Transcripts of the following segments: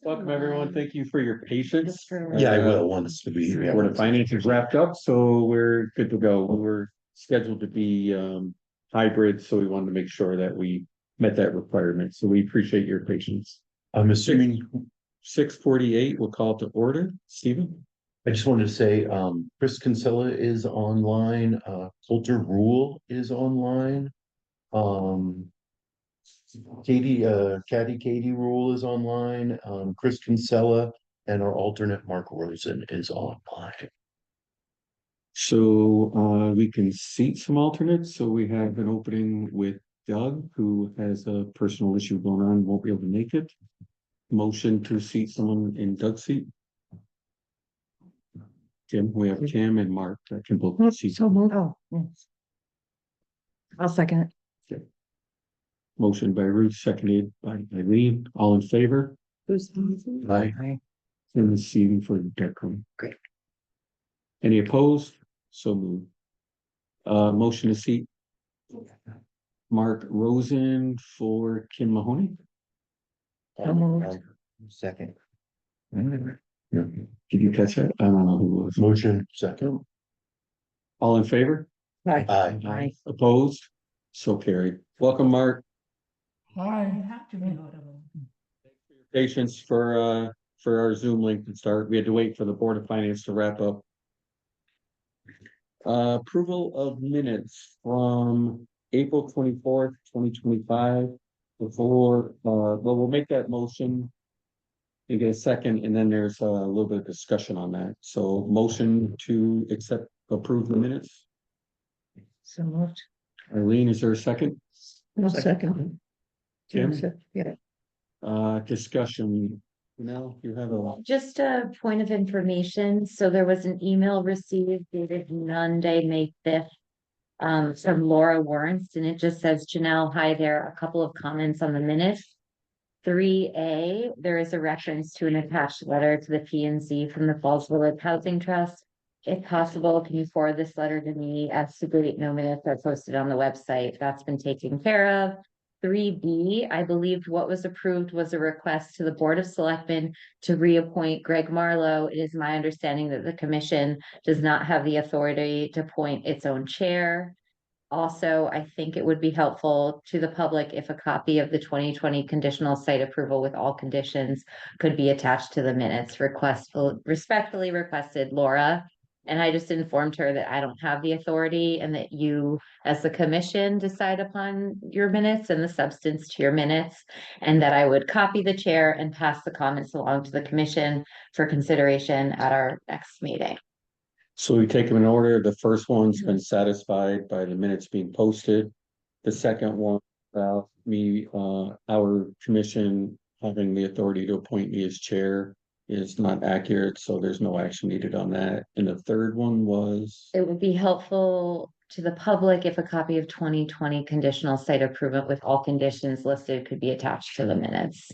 Welcome, everyone. Thank you for your patience. Yeah, I will want us to be. Where the finance is wrapped up, so we're good to go. We were scheduled to be hybrid, so we wanted to make sure that we met that requirement. So we appreciate your patience. I'm assuming, 6:48, we'll call it to order. Stephen? I just wanted to say, Chris Kinsella is online, Coulter Rule is online. Katie Rule is online, Chris Kinsella, and our alternate Mark Rosen is online. So we can seat some alternates. So we have an opening with Doug, who has a personal issue going on, won't be able to make it. Motion to seat someone in Doug's seat. Tim, we have Tim and Mark that can both seat. So moved. Oh, yes. I'll second it. Motion by Ruth, seconded by Eileen. All in favor? Who's? Aye. And the seating for the deck room. Great. Any opposed? So moved. Motion to seat Mark Rosen for Kim Mahoney. So moved. Second. Did you catch that? I don't know who it was. Motion, second. All in favor? Aye. Aye. Opposed? So carried. Welcome, Mark. Aye. Patience for our Zoom link to start. We had to wait for the Board of Finance to wrap up. Approval of minutes from April 24th, 2025. Before, well, we'll make that motion and get a second, and then there's a little bit of discussion on that. So motion to approve the minutes. So moved. Eileen, is there a second? No second. Kim? Yeah. Discussion. You have a. Just a point of information, so there was an email received dated Monday, May 5th. From Laura Warrens, and it just says, Janelle, hi there, a couple of comments on the minutes. 3A, there is a reference to an attached letter to the P&Z from the Falls Village Housing Trust. If possible, can you forward this letter to me? As to date, no minutes are posted on the website. That's been taken care of. 3B, I believe what was approved was a request to the Board of Selectmen to reappoint Greg Marlowe. It is my understanding that the commission does not have the authority to appoint its own chair. Also, I think it would be helpful to the public if a copy of the 2020 conditional site approval with all conditions could be attached to the minutes. Respectfully requested, Laura. And I just informed her that I don't have the authority and that you, as the commission, decide upon your minutes and the substance to your minutes, and that I would copy the chair and pass the comments along to the commission for consideration at our next meeting. So we take them in order. The first one's been satisfied by the minutes being posted. The second one, our commission having the authority to appoint me as chair is not accurate, so there's no action needed on that. And the third one was? It would be helpful to the public if a copy of 2020 conditional site approval with all conditions listed could be attached to the minutes.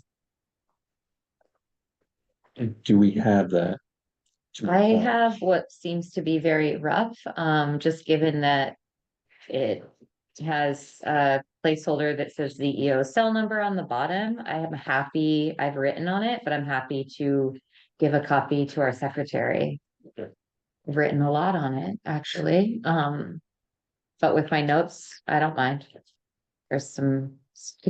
Do we have that? I have what seems to be very rough, just given that it has a placeholder that says the EO cell number on the bottom. I've written on it, but I'm happy to give a copy to our secretary. Okay. I've written a lot on it, actually. But with my notes, I don't mind. There's some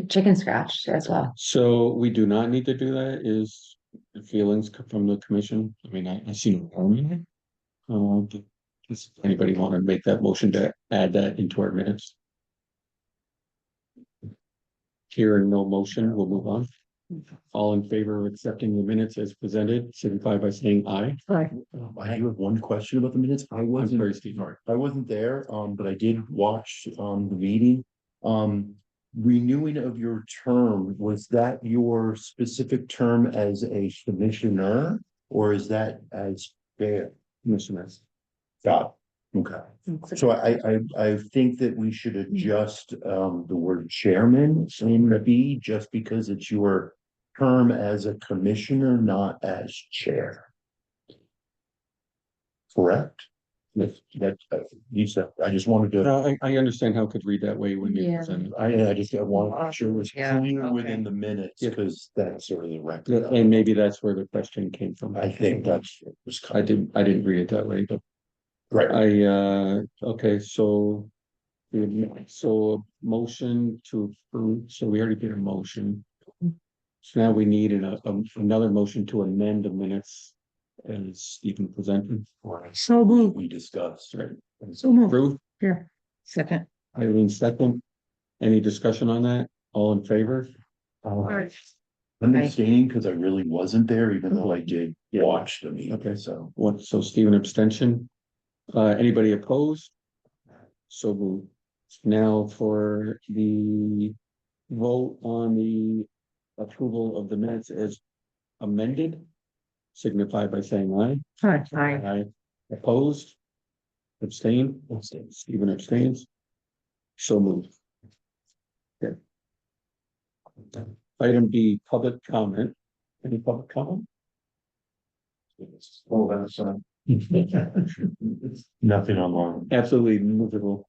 chicken scratch as well. So we do not need to do that, is the feelings from the commission? I mean, I see no harm in it. Does anybody want to make that motion to add that into our minutes? Hearing no motion, we'll move on. All in favor of accepting the minutes as presented, signify by saying aye. Aye. I do have one question about the minutes. I wasn't there, but I did watch the meeting. Renewing of your term, was that your specific term as a commissioner, or is that as chair? Commissioners. Got it. Okay. So I think that we should adjust the word chairman in B, just because it's your term as a commissioner, not as chair. Correct? You said, I just wanted to, No, I understand how it could read that way when you Yeah. present it. I just wanted to make sure it was Yeah, clear okay. within the minutes, Yeah. because that's sort of the Yeah, record. and maybe that's where the question came from. I think that's what was I coming. didn't read it that way, but Right. okay, so. So a motion to approve, so we already did a motion. So now we need another motion to amend the minutes as Stephen presented. So moved. We discussed, right? So moved. Ruth, Here, second. Eileen second. Any discussion on that? All in favor? I'm abstaining because I really wasn't there, even though I did watch the meeting. Okay. So What, so Stephen abstention? Anybody opposed? So moved. Now for the vote on the approval of the minutes as amended, signify by saying aye. Hi. Aye. Opposed? Abstain? Stephen abstains. So moved. Okay. Item B, public comment. Any public comment? oh, that's nothing online. Absolutely movable.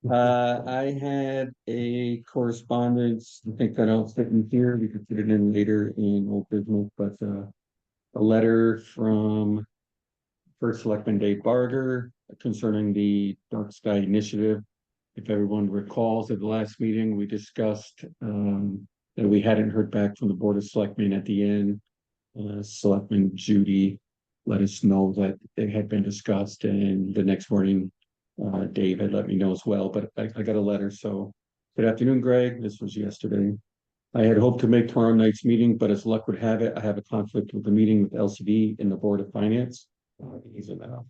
I had a correspondence, I think that I'll fit in here, we could put it in later in old business, but a letter from First Selectman Dave Barger concerning the Dark Sky Initiative. If everyone recalls, at the last meeting, we discussed that we hadn't heard back from the Board of Selectmen at the end. Selectman Judy let us know that they had been discussed, and the next morning, Dave had let me know as well, but I got a letter, so. Good afternoon, Greg. This was yesterday. I had hoped to make tomorrow night's meeting, but as luck would have it, I have a conflict with the meeting with LCD and the Board of Finance. He's in that.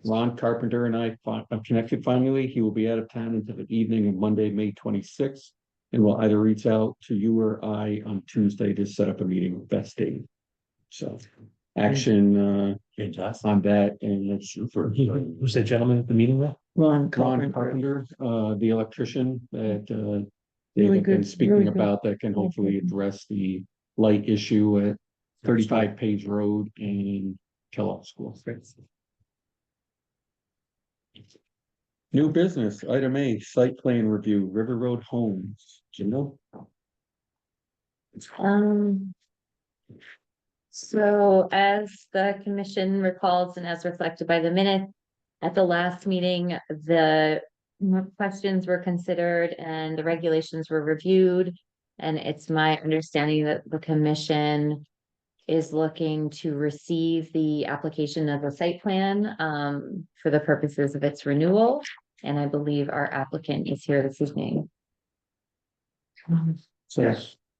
Ron Carpenter and I am connected finally. He will be out of town until the evening of Monday, May 26th. And will either reach out to you or I on Tuesday to set up a meeting with that date. So action Fantastic. on that, and that's super. Who's that gentleman at the meeting with? Ron Carpenter, the electrician that Really they've been good, speaking really good. about that can hopefully address the light issue at 35 Page Road in Kellogg School. New business, item A, site plan review, River Road Homes. Do you know? So as the commission recalls and as reflected by the minutes, at the last meeting, the questions were considered and the regulations were reviewed. And it's my understanding that the commission is looking to receive the application of the site plan for the purposes of its renewal. And I believe our applicant is here this evening. So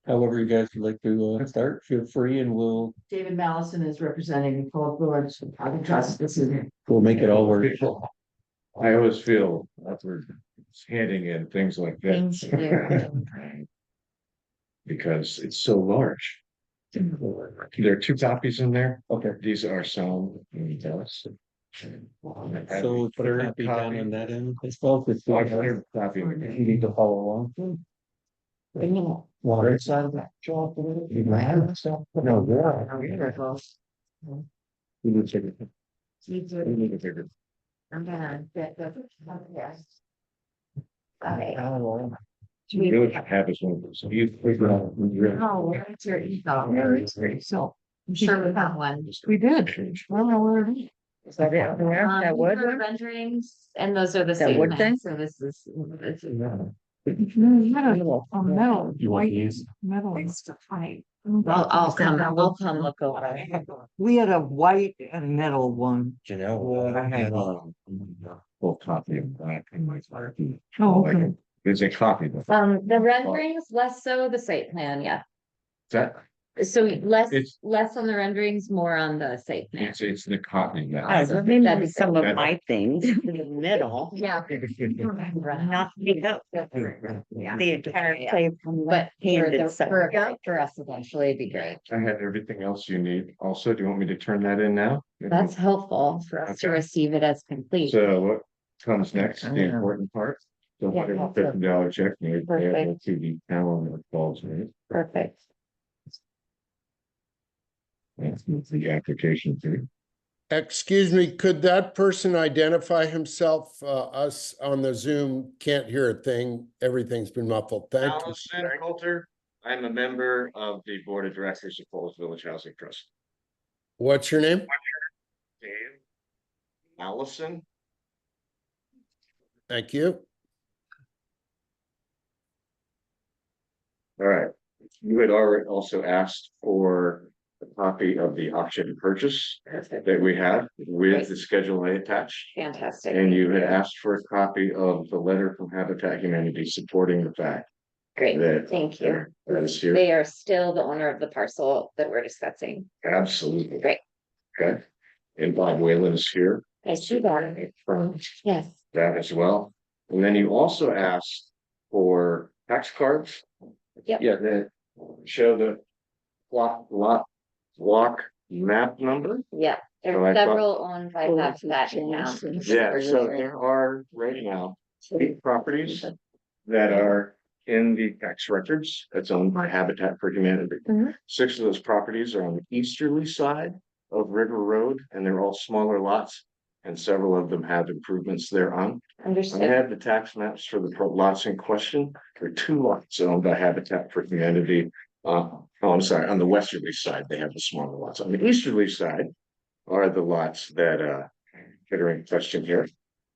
however you guys would like to start, feel free and we'll David Mallison is representing Paul George, I trust this is. make it all work. I always feel awkward handing in things like Thank that. you. Because it's so large. There are 2 copies in there. Okay, These are some. so put a copy down on that end as well. If you Copy. you need to follow along. Water side of that. No, yeah. You need to take it. You need to take it. I'm gonna get the. You really should have this one of those. You figure out. Oh, where's your email? So. I'm sure we got one. We did. Well, where are we? Is that it there? That These wood are one? renderings, and those are the That same wood plans, thing? so this is. Metal, oh, metal. You want white these? Metal. It's the fight. I'll come look over it. We had a white and metal one. I have full copy of that. Oh, okay. There's a copy of The renderings, less so the site plan, yeah. that. So It's- less on the renderings, more on the site plan. It's the copy now. Awesome. Maybe That'd be some great. of my things in the middle, Yeah. not pick up the entire place. But Handed for us eventually, it'd be great. I have everything else you need. Also, do you want me to turn that in now? That's helpful for us to Okay. receive it as complete. So what comes next, the Yeah. important part? The Yeah. $150 check made payable Perfect. to the town of Falls. Perfect. That's the application fee. Excuse me, could that person identify himself? Us on the Zoom can't hear a thing. Everything's been muffled. Thank you. Allison Coulter, I'm a member of the Board of Directors of Falls Village Housing Trust. What's your name? Dave? Allison? Thank you. All right, you had already also asked for a copy of the option purchase that we have with the Schedule A attached. Fantastic. And you had asked for a copy of the letter from Habitat Humanity supporting the fact Great, that. thank you. That is here. They are still the owner of the parcel that we're discussing. Absolutely. Great. Okay, and Bob Whalen is here, I see that. Yes. that as well. And then you also asked for tax cards. Yep. Yeah, that show the block map number. Yeah, there So I are thought- several owned by Habitat in town. Yeah, so there are right now 8 properties that are in the tax records that's owned by Habitat for Humanity. Mhm. 6 of those properties are on the easterly side of River Road, and they're all smaller lots. And several of them have improvements thereon. I Understood. have the tax maps for the lots in question. There are 2 lots owned by Habitat for Humanity. I'm sorry, on the westerly side, they have the smaller lots. On the easterly side are the lots that are in question here.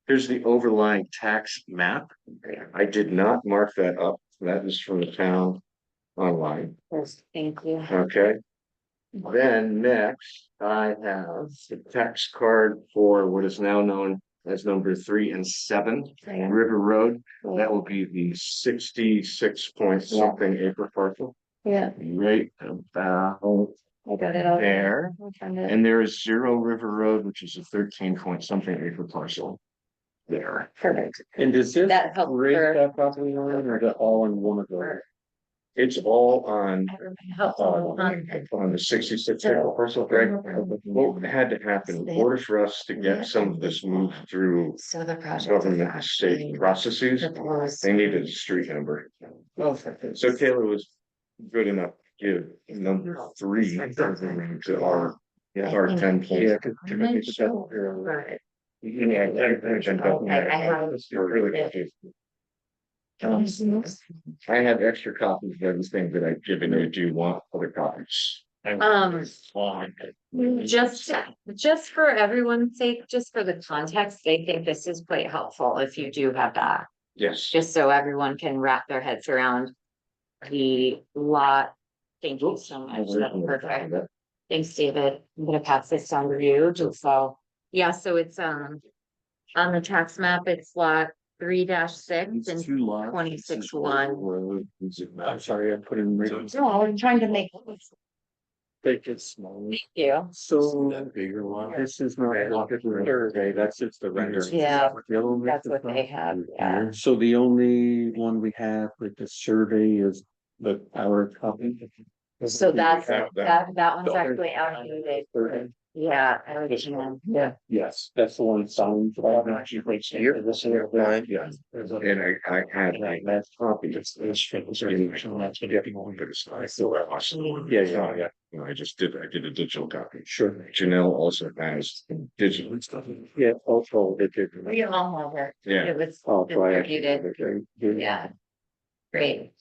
Here's the overlying tax map. I did not mark that up. That is from the town online. Yes, thank you. Okay. Then next, I have the tax card for what is now known as number 3 and 7 River Road. That will be the 66 point something acre parcel. Yeah, Right about I got it all. there. I'll find it. And there is 0 River Road, which is a 13 point something acre parcel. There. Perfect. And does this That helped raise for- that property line or is it all in one of those? It's all on Helpful. on the 66 acre parcel, right? What had to happen in order for us to get some of this moved through So the project. government and state processes, they needed a street number. So Taylor was good enough to give number 3 to our 10 Right. I have extra copies of everything that I've given you. Do you want other copies? Just for everyone's sake, just for the context, I think this is quite helpful if you do have that, Yes. just so everyone can wrap their heads around the lot. Thank you so much. That's perfect. Thanks, David. I'm gonna pass this on to you, just so, yeah, so it's, on the tax map, it's lot 3-6 and 26-1. I'm sorry, I put in. No, I'm trying to make. Make it small. Thank you. So That bigger one. this is not a survey, that's just the render. Yeah, that's what they have, yeah. So the only one we have with the survey is our copy. So that's, have that one's actually outdated. Survey. Yeah, I would, yeah. Yes, that's the one signed. Here, this is your line. Yeah. And I had a last copy. I still have awesome. Yeah. You know, I did a digital copy. Sure. Janelle also has digital stuff. Yeah, also, it did. We all have it. Yeah. It was Oh, try it. distributed, yeah. Great.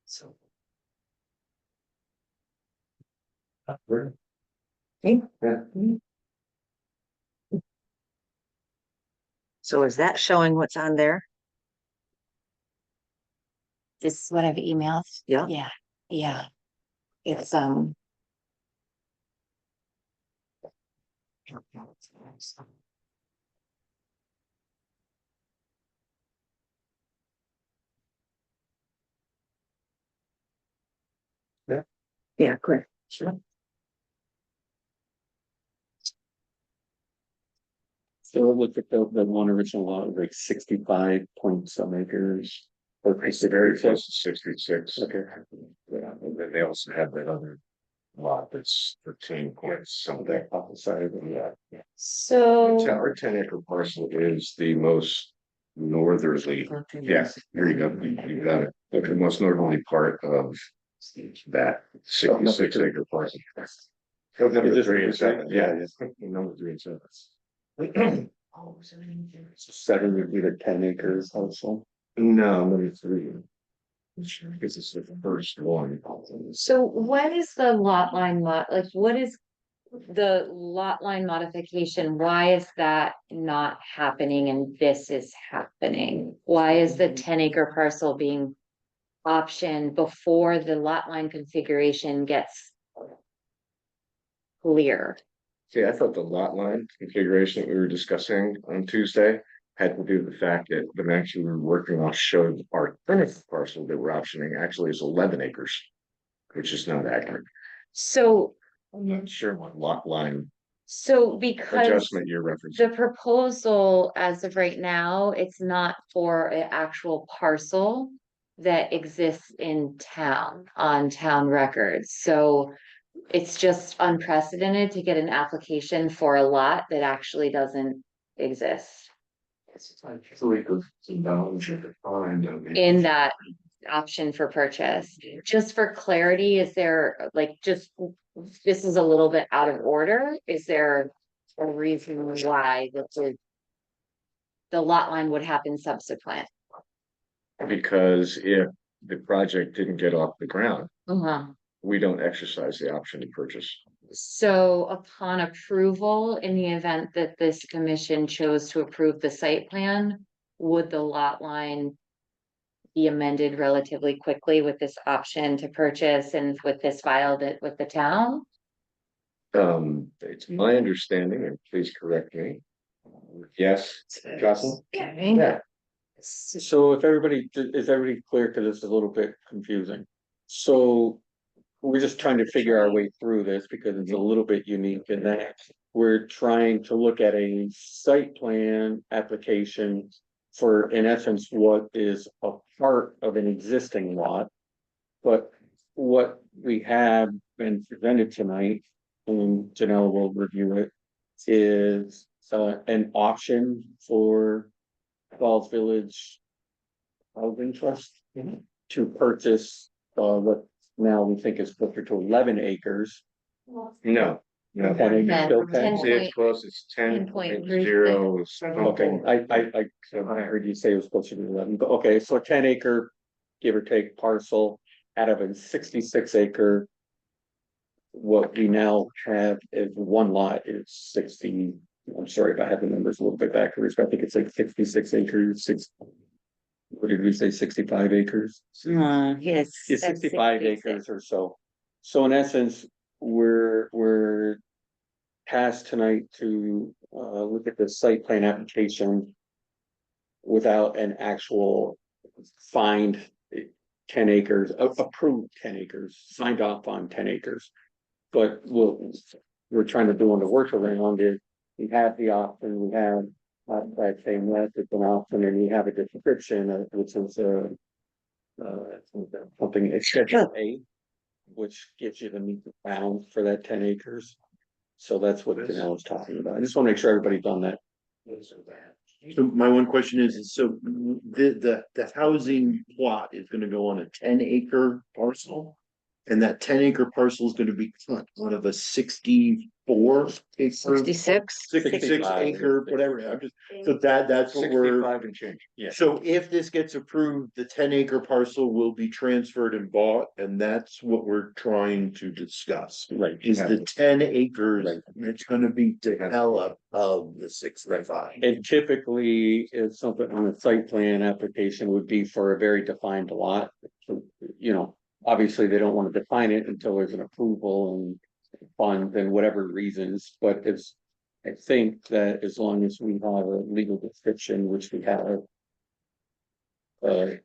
So. So is that showing what's on there? This is what I've emailed. Yeah. Yeah, yeah. It's, Yeah, correct. So it looked at the one original lot, like 65 point some acres. Or It's very close to 66. Okay. Yeah, and then they also have that other lot that's 13 points something. Off the side of the, The so, tower 10 acre parcel is the most northerly, yes, there you go, you got it, the most northerly part of that 66 acre parcel. Number 3 and 7, yeah, number 3 and 7. Seven would be the 10 acres also. No, number 3. Because it's the first one. So what is the lot line like, what is the lot line modification? Why is that not happening and this is happening? Why is the 10 acre parcel being optioned before the lot line configuration gets clear? See, I thought the lot line configuration that we were discussing on Tuesday had to do with the fact that the max we were working on showed our finished parcel that we're optioning actually is 11 acres, which is not accurate. So, I'm not sure what lot line because adjustment you're referencing. the proposal as of right now, it's not for an actual parcel that exists in town, on town records. So it's just unprecedented to get an application for a lot that actually doesn't exist in that option for purchase. Just for clarity, is there this is a little bit out of order? Is there a reason why the lot line would happen subsequent? Because if the project didn't get off the ground, Uh-huh. we don't exercise the option to purchase. So upon approval, in the event that this commission chose to approve the site plan, would the lot line be amended relatively quickly with this option to purchase and with this filed it with the town? It's my understanding, and please correct me. Yes, Jocelyn? Yeah. So if is everybody clear? Cause it's a little bit confusing. So we're just trying to figure our way through this because it's a little bit unique in that we're trying to look at a site plan application for, in essence, what is a part of an existing lot. But what we have been presented tonight, and Janelle will review it, is an option for Falls Village Housing Trust to purchase what now we think is closer to 11 acres. No. 10 acres still 10? See, it's close, it's 10.0. Okay, I heard you say it was closer to 11, but okay, so a 10 acre, give or take, parcel out of a 66 acre. What we now have is one lot is 60. I'm sorry if I have the numbers a little bit backwards, but I think it's like 66 acres, what did we say, 65 acres? Yes. It's 65 acres or so. So in essence, we're tasked tonight to look at the site plan application without an actual find 10 acres, approved 10 acres, signed off on 10 acres. But we're trying to do on the workaround is we have the option, we have that same list, it's an option, and we have a description, which is something, it's Schedule A, which gives you the meat and bounds for that 10 acres. So that's what Janelle was talking about. I just want to make sure everybody's on that. So my one question is, so the housing plot is gonna go on a 10 acre parcel? And that 10 acre parcel is gonna be cut out of a 64 acre. 66. 66 acre, whatever, I'm just, so that's what we're. 65 and change. Yeah. So if this gets approved, the 10 acre parcel will be transferred and bought, and that's what we're trying to discuss. Right. Is the 10 acres, Right. it's gonna be developed of the 65. And typically, it's something on a site plan application would be for a very defined lot. You know, obviously, they don't want to define it until there's an approval and funds and whatever reasons, but it's. I think that as long as we have a legal description, which we have.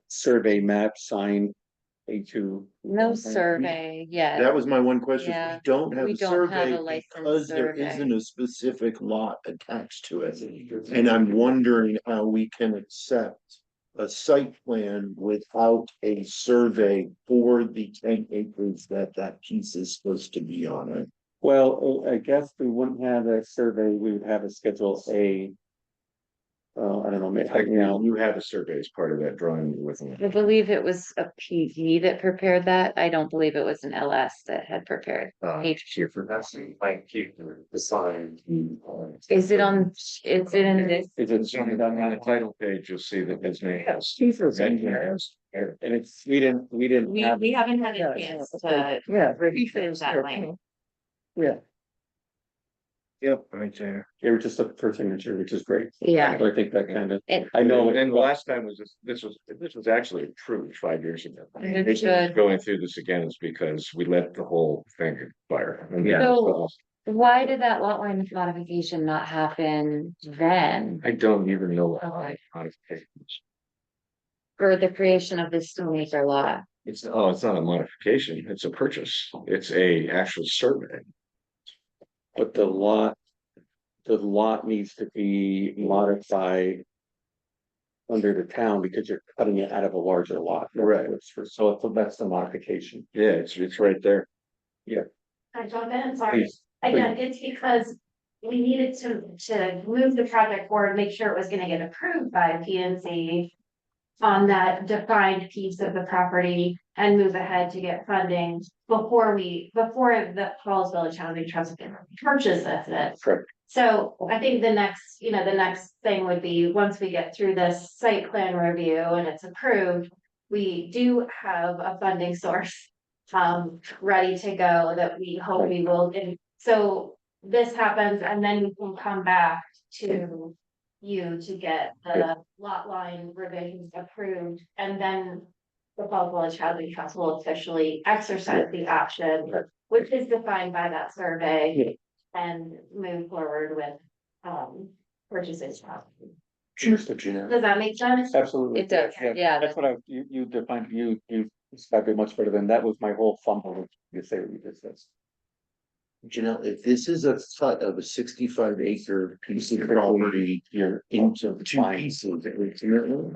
Survey map signed A2. No survey yet. That was my one question. Yeah, We don't have we a don't have survey a licensed because there survey. isn't a specific lot attached to it. And I'm wondering how we can accept a site plan without a survey for the 10 acres that piece is supposed to be on it. Well, I guess we wouldn't have a survey, we would have a Schedule A. I don't know, maybe, Like, you know, you had a survey as part of that drawing with me. I believe it was a PE that prepared that. I don't believe it was an LS that had prepared. Here for that, like, keep the sign. Is it on, is it in this? is it On the title page, you'll see that his name has. Kiefer's in here, and it's, we didn't have. We haven't had Yeah, a chance okay. to Yeah. review that line. Yeah, Yep, right there. they were just looking for a signature, which is great. Yeah. So I think that kind of, It- I know. And the last time was this was actually approved 5 years ago. Understood. Going through this again is because we let the whole thing expire. Yeah. So why did that lot line modification not happen then? I don't even know what Okay. modifications. For the creation of this Stone Acre lot? It's not a modification, it's a purchase. It's a actual survey. But the lot needs to be modified. Under the town because you're cutting it out of a larger lot. Right. So that's the modification. Yeah, it's right there. I jump in, sorry. Please, Again, it's because we needed to move the project forward, make sure it was gonna get approved by PNC on that defined piece of the property and move ahead to get funding before the Falls Village Housing Trust purchases it. Correct. So I think the next thing would be, once we get through this site plan review and it's approved, we do have a funding source ready to go that we hope we will. And so this happens and then we can come back to you to get the lot line revisions approved, and then the Falls Village Housing Trust will officially exercise the option, which is defined by that survey, and move forward with purchases. Cheers to Jeanette. Does that make sense? Absolutely. It does, yeah. That's what you defined, you described it much better than that was my whole fumble. You say what you just said. Janelle, if this is a cut of a 65-acre piece of property, You're into two pieces,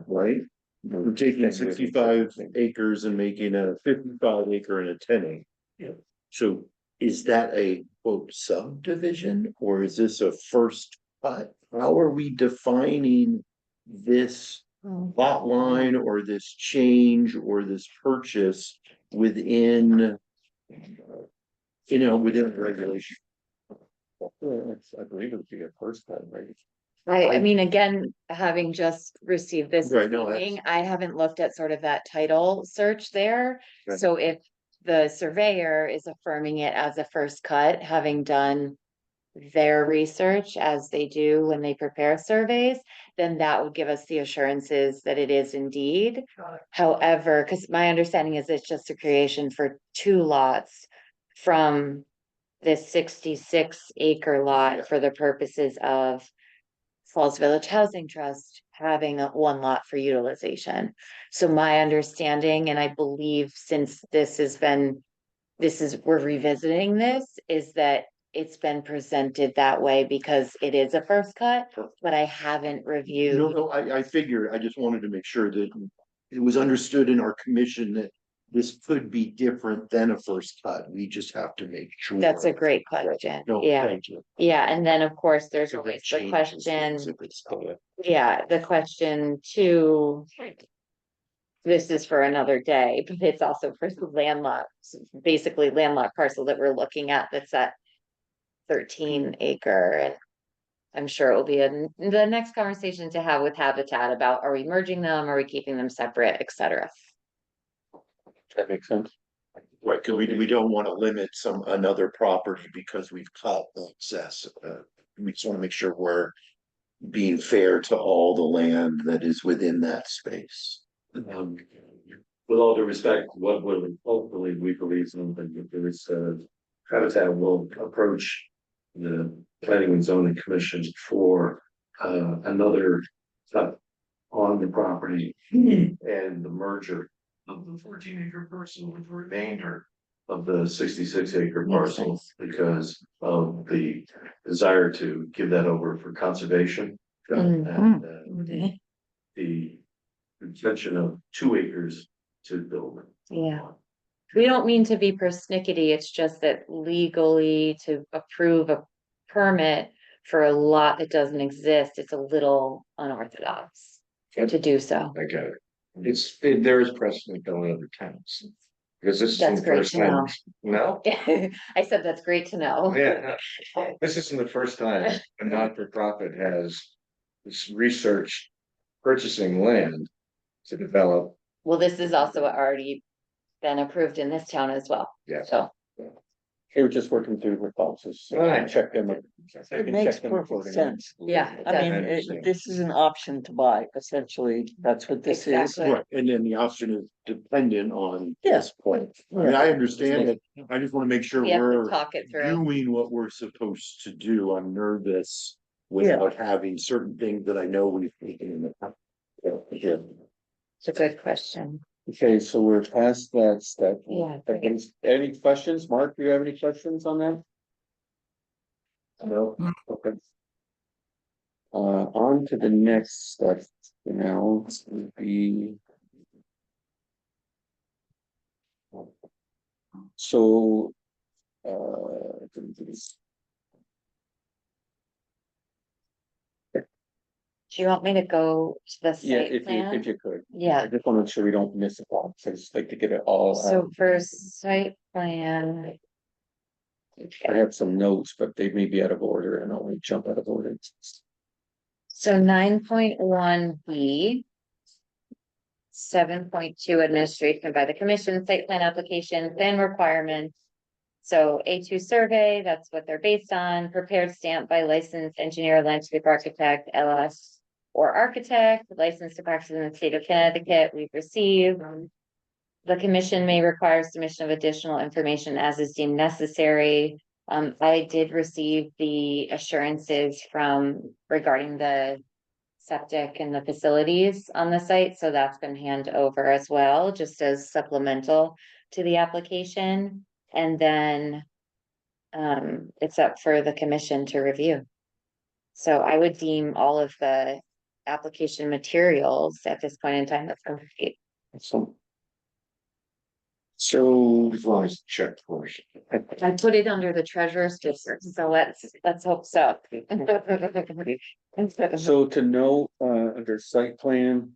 right? We're taking 65 acres and making a 55-acre and a 10-acre. Yeah. So is that a quote subdivision or is this a first cut? How are we defining this lot line or this change or this purchase within within the regulation? I believe it would be a first cut, right? I mean, again, having just received this Right, no, meeting, I haven't looked at sort of that title search there. Right. So if the surveyor is affirming it as a first cut, having done their research as they do when they prepare surveys, then that would give us the assurances that it is indeed. However, because my understanding is it's just a creation for 2 lots from this 66-acre lot for the purposes of Falls Village Housing Trust having 1 lot for utilization. So my understanding, and I believe since we're revisiting this, is that it's been presented that way because it is a first cut, but I haven't reviewed. No, I figure, I just wanted to make sure that it was understood in our commission that this could be different than a first cut. We just have to make sure. That's a great question. No, Yeah, thank you. yeah, and then of course, there's So always that the changes question, things if it's not. yeah, the question too. This is for another day, but it's also for the basically landlocked parcel that we're looking at, that's at 13 acre, and I'm sure it will be the next conversation to have with Habitat about, are we merging them, are we keeping them separate, etc. That makes sense. Right, because we don't want to limit another property because we've cut excess. We just want to make sure we're being fair to all the land that is within that space. With all due respect, what will hopefully we believe that there is Habitat will approach the Planning and Zoning Commission for another cut on the property and the merger of the 14-acre parcel with the remainder of the 66-acre Makes parcel sense. because of the desire to give that over for conservation. Mhm. And the intention of 2 acres to build. Yeah. We don't mean to be persnickety, it's just that legally to approve a permit for a lot that doesn't exist, it's a little unorthodox to do so. I get it. There is precedent going other towns. Because this is That's the great first to time. No? I said that's great to know. Yeah, this isn't the first time a not-for-profit has researched purchasing land to develop. Well, this has also already been approved in this town as well. Yeah. So, They were just working through the policies. So Right. check them. It makes perfect sense. yeah. it I mean, does. this is an option to buy, essentially. That's what this is. Exactly. Right, and then the option is dependent on Yeah. this point. I mean, I understand it. I just wanna make sure We have to we're talk it through. doing what we're supposed to do. I'm nervous without having certain things that I know we've taken in the past. Yeah. It's a good question. Okay, so we're past that step. Yeah. Any questions? Mark, do you have any questions on that? No, okay. On to the next step, would be. So, Do you want me to go to the yeah, site if you plan? could. I Yeah, just want to make sure we don't miss a part, so I just like to get it all. so for site plan. I have some notes, but they may be out of order and I'll jump out of order. So 9.1 B. 7.2 administration by the commission, site plan application, plan requirements. So A2 survey, that's what they're based on, prepared stamp by licensed engineer, landscape architect, LS. Or architect, licensed to practice in the state of Connecticut, we've received. The commission may require submission of additional information as is deemed necessary. I did receive the assurances from regarding the septic and the facilities on the site, so that's been handed over as well, just as supplemental to the application. And then it's up for the commission to review. So I would deem all of the application materials at this point in time that's complete. So, As long as checked first. I put it under the treasurer's district, so let's hope so. so to know, under site plan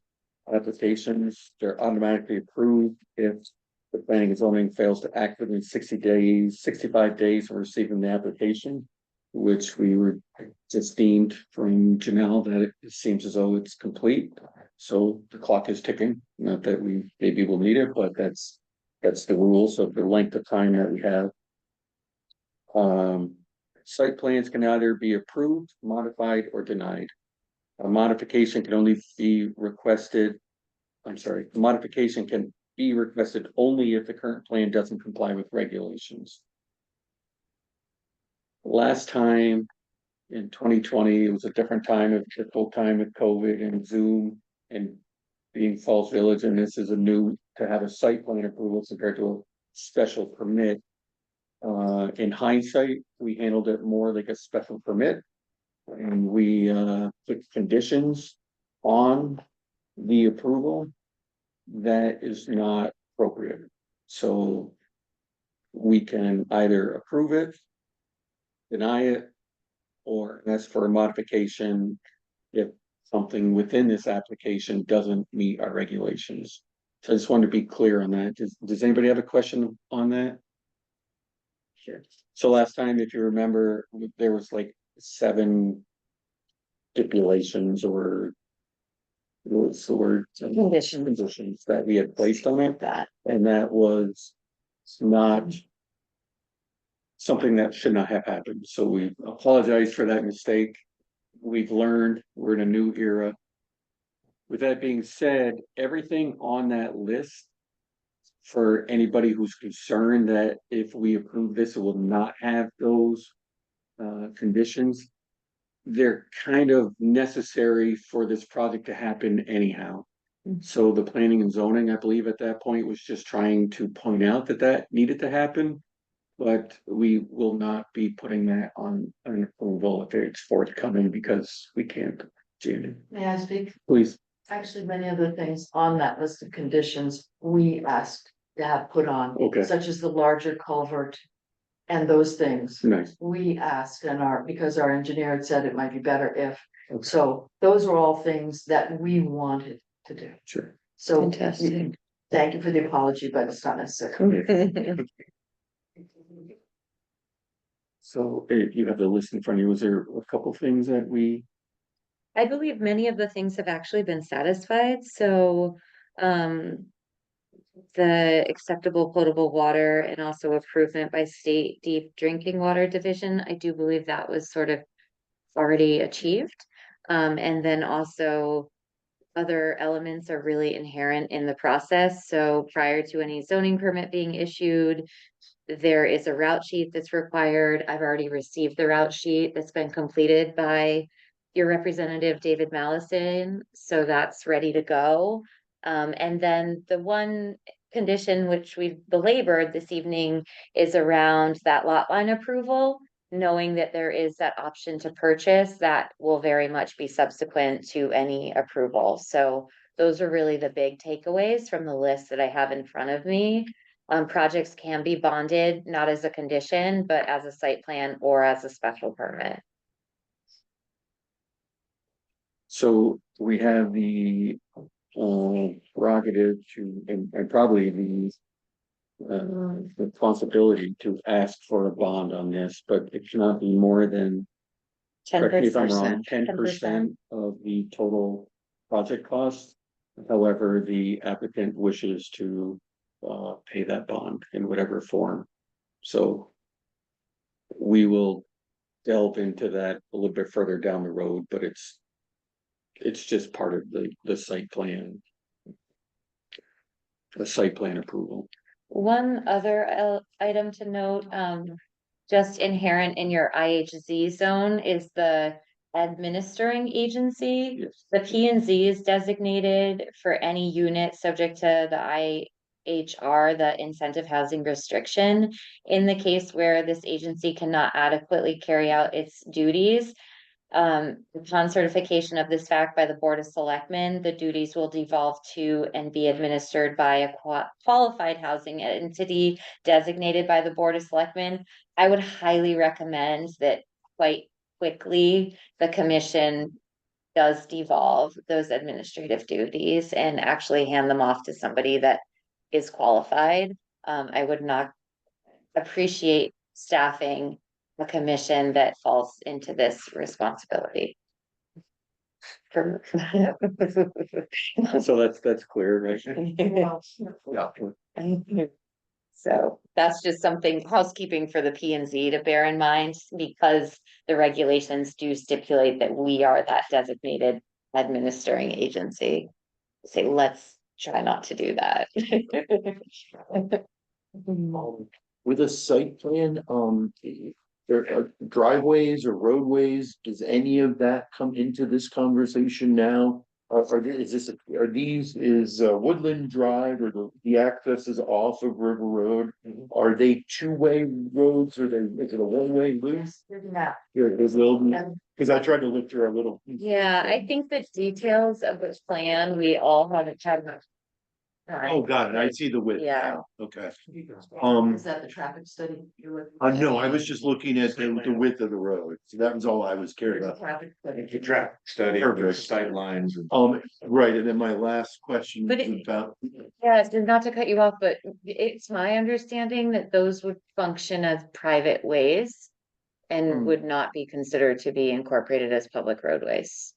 applications, they're automatically approved if the planning and zoning fails to act within 60 days, 65 days of receiving the application, which we were just deemed from Janelle that it seems as though it's complete. So the clock is ticking, not that we maybe will need it, but that's the rules of the length of time that we have. Site plans can either be approved, modified, or denied. A modification can only be requested. A modification can be requested only if the current plan doesn't comply with regulations. Last time in 2020, it was a different time, a difficult time with COVID and Zoom and being Falls Village, and this is a new to have a site plan approval compared to a special permit. In hindsight, we handled it more like a special permit. And we put conditions on the approval that is not appropriate. So we can either approve it, deny it, or ask for a modification if something within this application doesn't meet our regulations. So I just wanted to be clear on that. Does anybody have a question on that? Sure. So last time, if you remember, there was like 7 stipulations or what's the word? Conditions that we had placed on it. And that was not something that should not have happened. So we apologize for that mistake. We've learned we're in a new era. With that being said, everything on that list for anybody who's concerned that if we approve this, it will not have those conditions. They're kind of necessary for this project to happen anyhow. So the planning and zoning, I believe at that point was just trying to point out that that needed to happen. But we will not be putting that on an approval if it's forthcoming because we can't. Janet, May I speak? please. Actually, many of the things on that list of conditions we asked to have put on. Okay. Such as the larger culvert and those things. Nice. We asked because our engineer had said it might be better if, so those were all things that we wanted to do. Sure. So Fantastic. thank you for the apology, but it's not necessary. So you have the list in front of you. Was there a couple things that we? I believe many of the things have actually been satisfied, so, the acceptable potable water and also improvement by state deep drinking water division, I do believe that was sort of already achieved. And then also other elements are really inherent in the process, so prior to any zoning permit being issued, there is a route sheet that's required. I've already received the route sheet that's been completed by your representative, David Mallison, so that's ready to go. And then the one condition which we've belabored this evening is around that lot line approval, knowing that there is that option to purchase that will very much be subsequent to any approval. So those are really the big takeaways from the list that I have in front of me. Projects can be bonded, not as a condition, but as a site plan or as a special permit. So we have the prerogative to, and probably the responsibility to ask for a bond on this, but it cannot be more than, correct me if I'm wrong, 10% of the total project cost. However, the applicant wishes to pay that bond in whatever form. So we will delve into that a little bit further down the road, but it's just part of the site plan. The site plan approval. One other item to note, just inherent in your IHZ zone is the administering agency. Yes. The P and Z is designated for any unit subject to the IHR, the incentive housing restriction. In the case where this agency cannot adequately carry out its duties, upon certification of this fact by the Board of Selectmen, the duties will devolve to and be administered by a qualified housing entity designated by the Board of Selectmen. I would highly recommend that quite quickly, the commission does devolve those administrative duties and actually hand them off to somebody that is qualified. I would not appreciate staffing a commission that falls into this responsibility. So that's clear, right? Yeah. So that's just something housekeeping for the P and Z to bear in mind, because the regulations do stipulate that we are that designated administering agency. Say, let's try not to do that. With a site plan, there are driveways or roadways, does any of that come into this conversation now? Are these Woodland Drive or the access is off of River Road? Are they two-way roads or is it a one-way loop? Yeah. Here, it will be, because I tried to look through our little. Yeah, I think the details of this plan, we all haven't had much time. Oh, got it, I see the width Yeah. now, okay. Is that the traffic study you were? No, I was just looking at the width of the road, so that was all I was cared about. Traffic study. The traffic study, Perfect. sight lines. Right, and then my last question But was it- about, Yeah, not to cut you off, but it's my understanding that those would function as private ways and would not be considered to be incorporated as public roadways.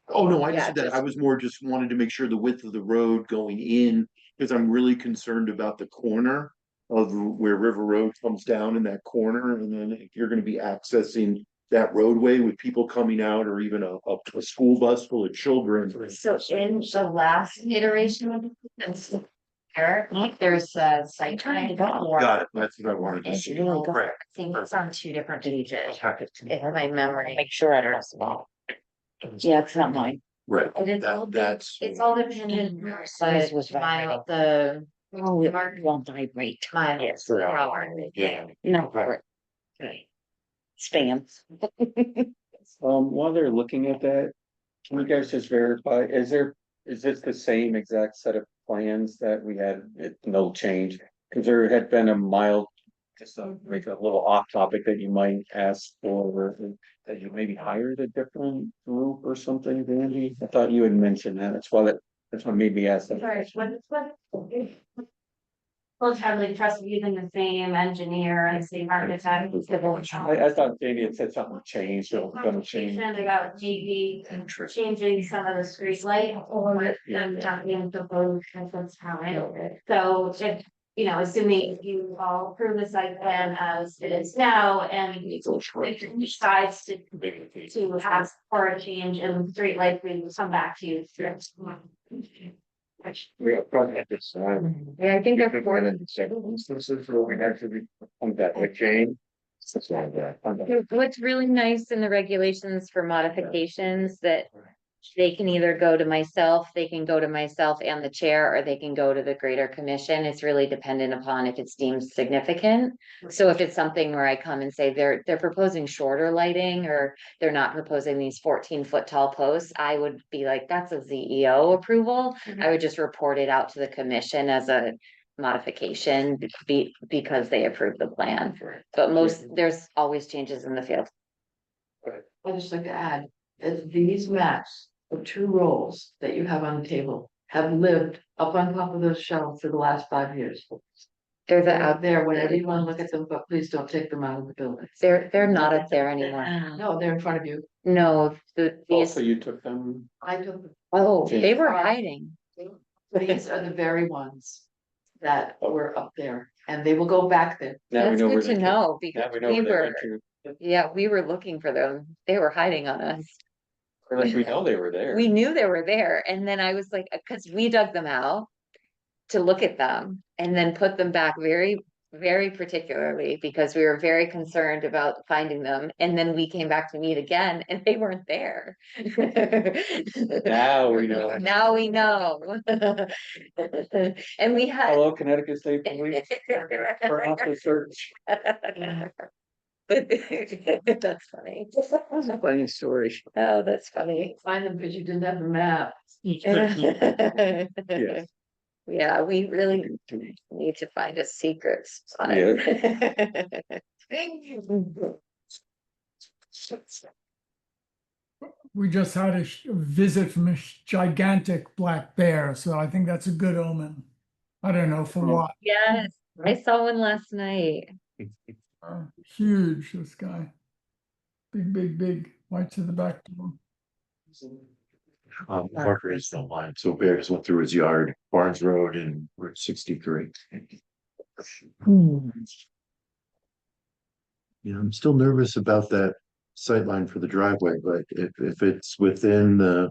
oh, no, I Yeah, just, that, I just- was more just wanted to make sure the width of the road going in, because I'm really concerned about the corner of where River Road comes down in that corner, and then if you're gonna be accessing that roadway with people coming out, or even a school bus full of children. So in the last iteration of this, there's a site plan. Got it, that's what I wanted to It's see. really good. Great. I think it's on two different pages. If my memory. Make sure I don't small. Yeah, it's not mine. Right, And it's all, that's. it's all dependent, Size but was my, vibrating. the. Oh, it won't vibrate. Miles per per hour. hour. Yeah. No. Okay. Spam. While they're looking at that, can you guys just verify, is this the same exact set of plans that we had, no change? Cause there had been a mild just make a little off topic that you might ask for, that you maybe hired a different group or something, Andy? I thought you had mentioned that. That's what made me ask that. Sorry, what? Well, Charlie trust using the same engineer and same architect. I thought Danny had said something changed, so it's gonna change. Conversation about maybe changing some of the street light or them talking to both at this time. So if, you know, assuming you all approve the site plan as it is now and it decides to ask for a change in street light, we will come back to you. We have probably had this, Yeah, I think there's more than several instances where we had to be on that with Jane. What's really nice in the regulations for modifications that they can either go to myself, they can go to myself and the chair, or they can go to the greater commission. It's really dependent upon if it's deemed significant. So if it's something where I come and say they're proposing shorter lighting, or they're not proposing these 14-foot tall posts, I would be like, that's a ZEO approval. I would just report it out to the commission as a modification because they approved the plan. But there's always changes in the field. I'd just like to add, that these maps of 2 rolls that you have on the table have lived up on top of those shelves for the last 5 years. They're They're out there whenever you wanna look at them, but please don't take them out of the building. they're not up there anymore. No, they're in front of you. No, Also, you took them, I took them. oh, they were hiding. These are the very ones that were up there, and they will go back there. now we That's know where good they to came. know Now because we know we where they were, went to. yeah, we were looking for them. They were hiding on us. Or like, we know they were there. We knew they were there. And then I was like, because we dug them out to look at them and then put them back very, very particularly because we were very concerned about finding them. And then we came back to meet again and they weren't there. Now we know. Now we know. And we had. Hello, Connecticut State Police. For off the search. That's funny. Funny story. Oh, that's funny. Find them because you didn't have the map. Yes. Yeah, we really need to find a secret spot. We just had a visit from a gigantic black bear, so I think that's a good omen. I don't know for what. Yes, I saw one last night. Huge, this guy. Big, big, big, right to the back door. Parker is the line, so bears went through his yard, Barnes Road and Route 63. You know, I'm still nervous about that sightline for the driveway, but if it's within the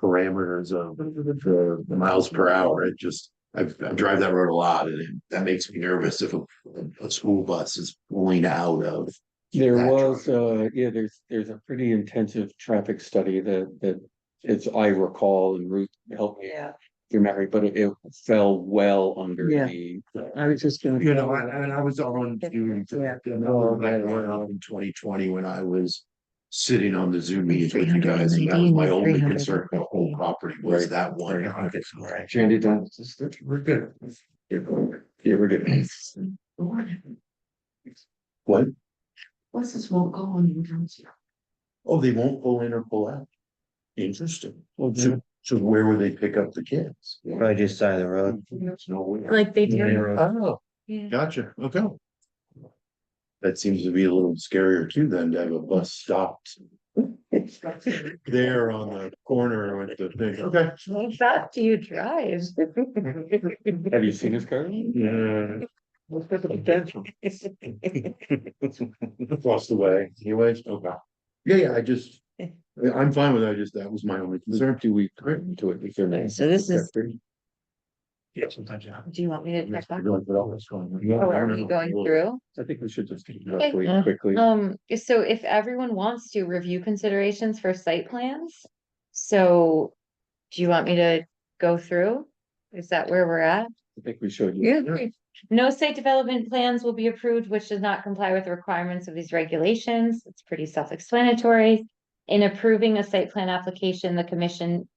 parameters of the miles per hour, I drive that road a lot, and that makes me nervous if a school bus is pulling out of. There that was, driveway. yeah, there's a pretty intensive traffic study that it's, I recall, and Ruth helped me remember, but it fell well under the. I was just gonna. You know, I was on in 2020 when I was sitting on the Zoom meetings with you guys, and that was my only concern for the whole property was that one. Jandy, we're good. Yeah, we're good. What? Buses won't go on the roads. Oh, they won't pull in or pull out. Interesting. So where would they pick up the kids? Probably just side of the road. There's no way. Like they do. Oh, Yeah. gotcha. Okay. That seems to be a little scarier too, than to have a bus stopped there on the corner with the thing. Okay. How fast do you drive? Have you seen his car? Yeah. What's the potential? Across the way. Anyways, okay. Yeah, I'm fine with that. That was my only concern. Do we threaten to it? Is there name? So this is- Yeah, sometimes you have. Do you want me to check back? You're like, what else is going on? Oh, are we going through? I think we should just do Okay. it quickly. So if everyone wants to review considerations for site plans, so do you want me to go through? Is that where we're at? I think we should. Yeah. No site development plans will be approved which does not comply with the requirements of these regulations. It's pretty self-explanatory. In approving a site plan application, the commission,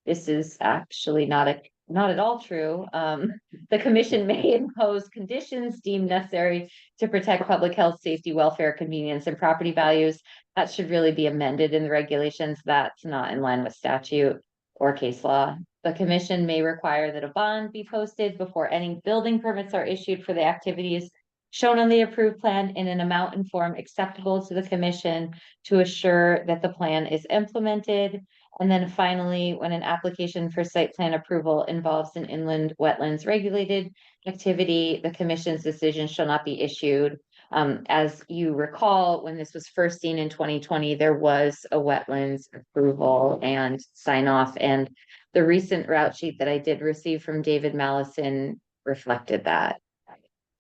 this is actually not a not at all true. The commission may impose conditions deemed necessary to protect public health, safety, welfare, convenience, and property values. That should really be amended in the regulations. That's not in line with statute or case law. The commission may require that a bond be posted before any building permits are issued for the activities shown on the approved plan in an amount and form acceptable to the commission to assure that the plan is implemented. And then finally, when an application for site plan approval involves an inland wetlands regulated activity, the commission's decision shall not be issued. As you recall, when this was first seen in 2020, there was a wetlands approval and sign off. And the recent route sheet that I did receive from David Mallison reflected that.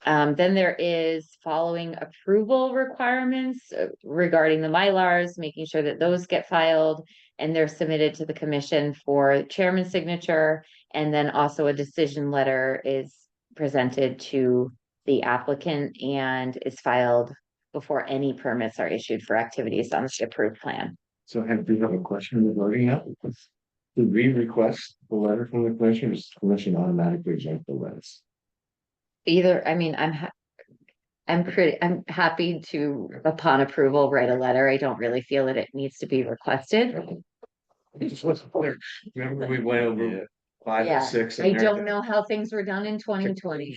Then there is following approval requirements regarding the Mylars, making sure that those get filed and they're submitted to the commission for chairman's signature. And then also a decision letter is presented to the applicant and is filed before any permits are issued for activities on the approved plan. So have you have a question regarding that? Did we request the letter from the commission, or does the commission automatically reject the letters? Either, I mean, I'm happy to, upon approval, write a letter. I don't really feel that it needs to be requested. It just wasn't clear. Remember we went over 5 Yeah, and 6. I don't know how things were done in 2020.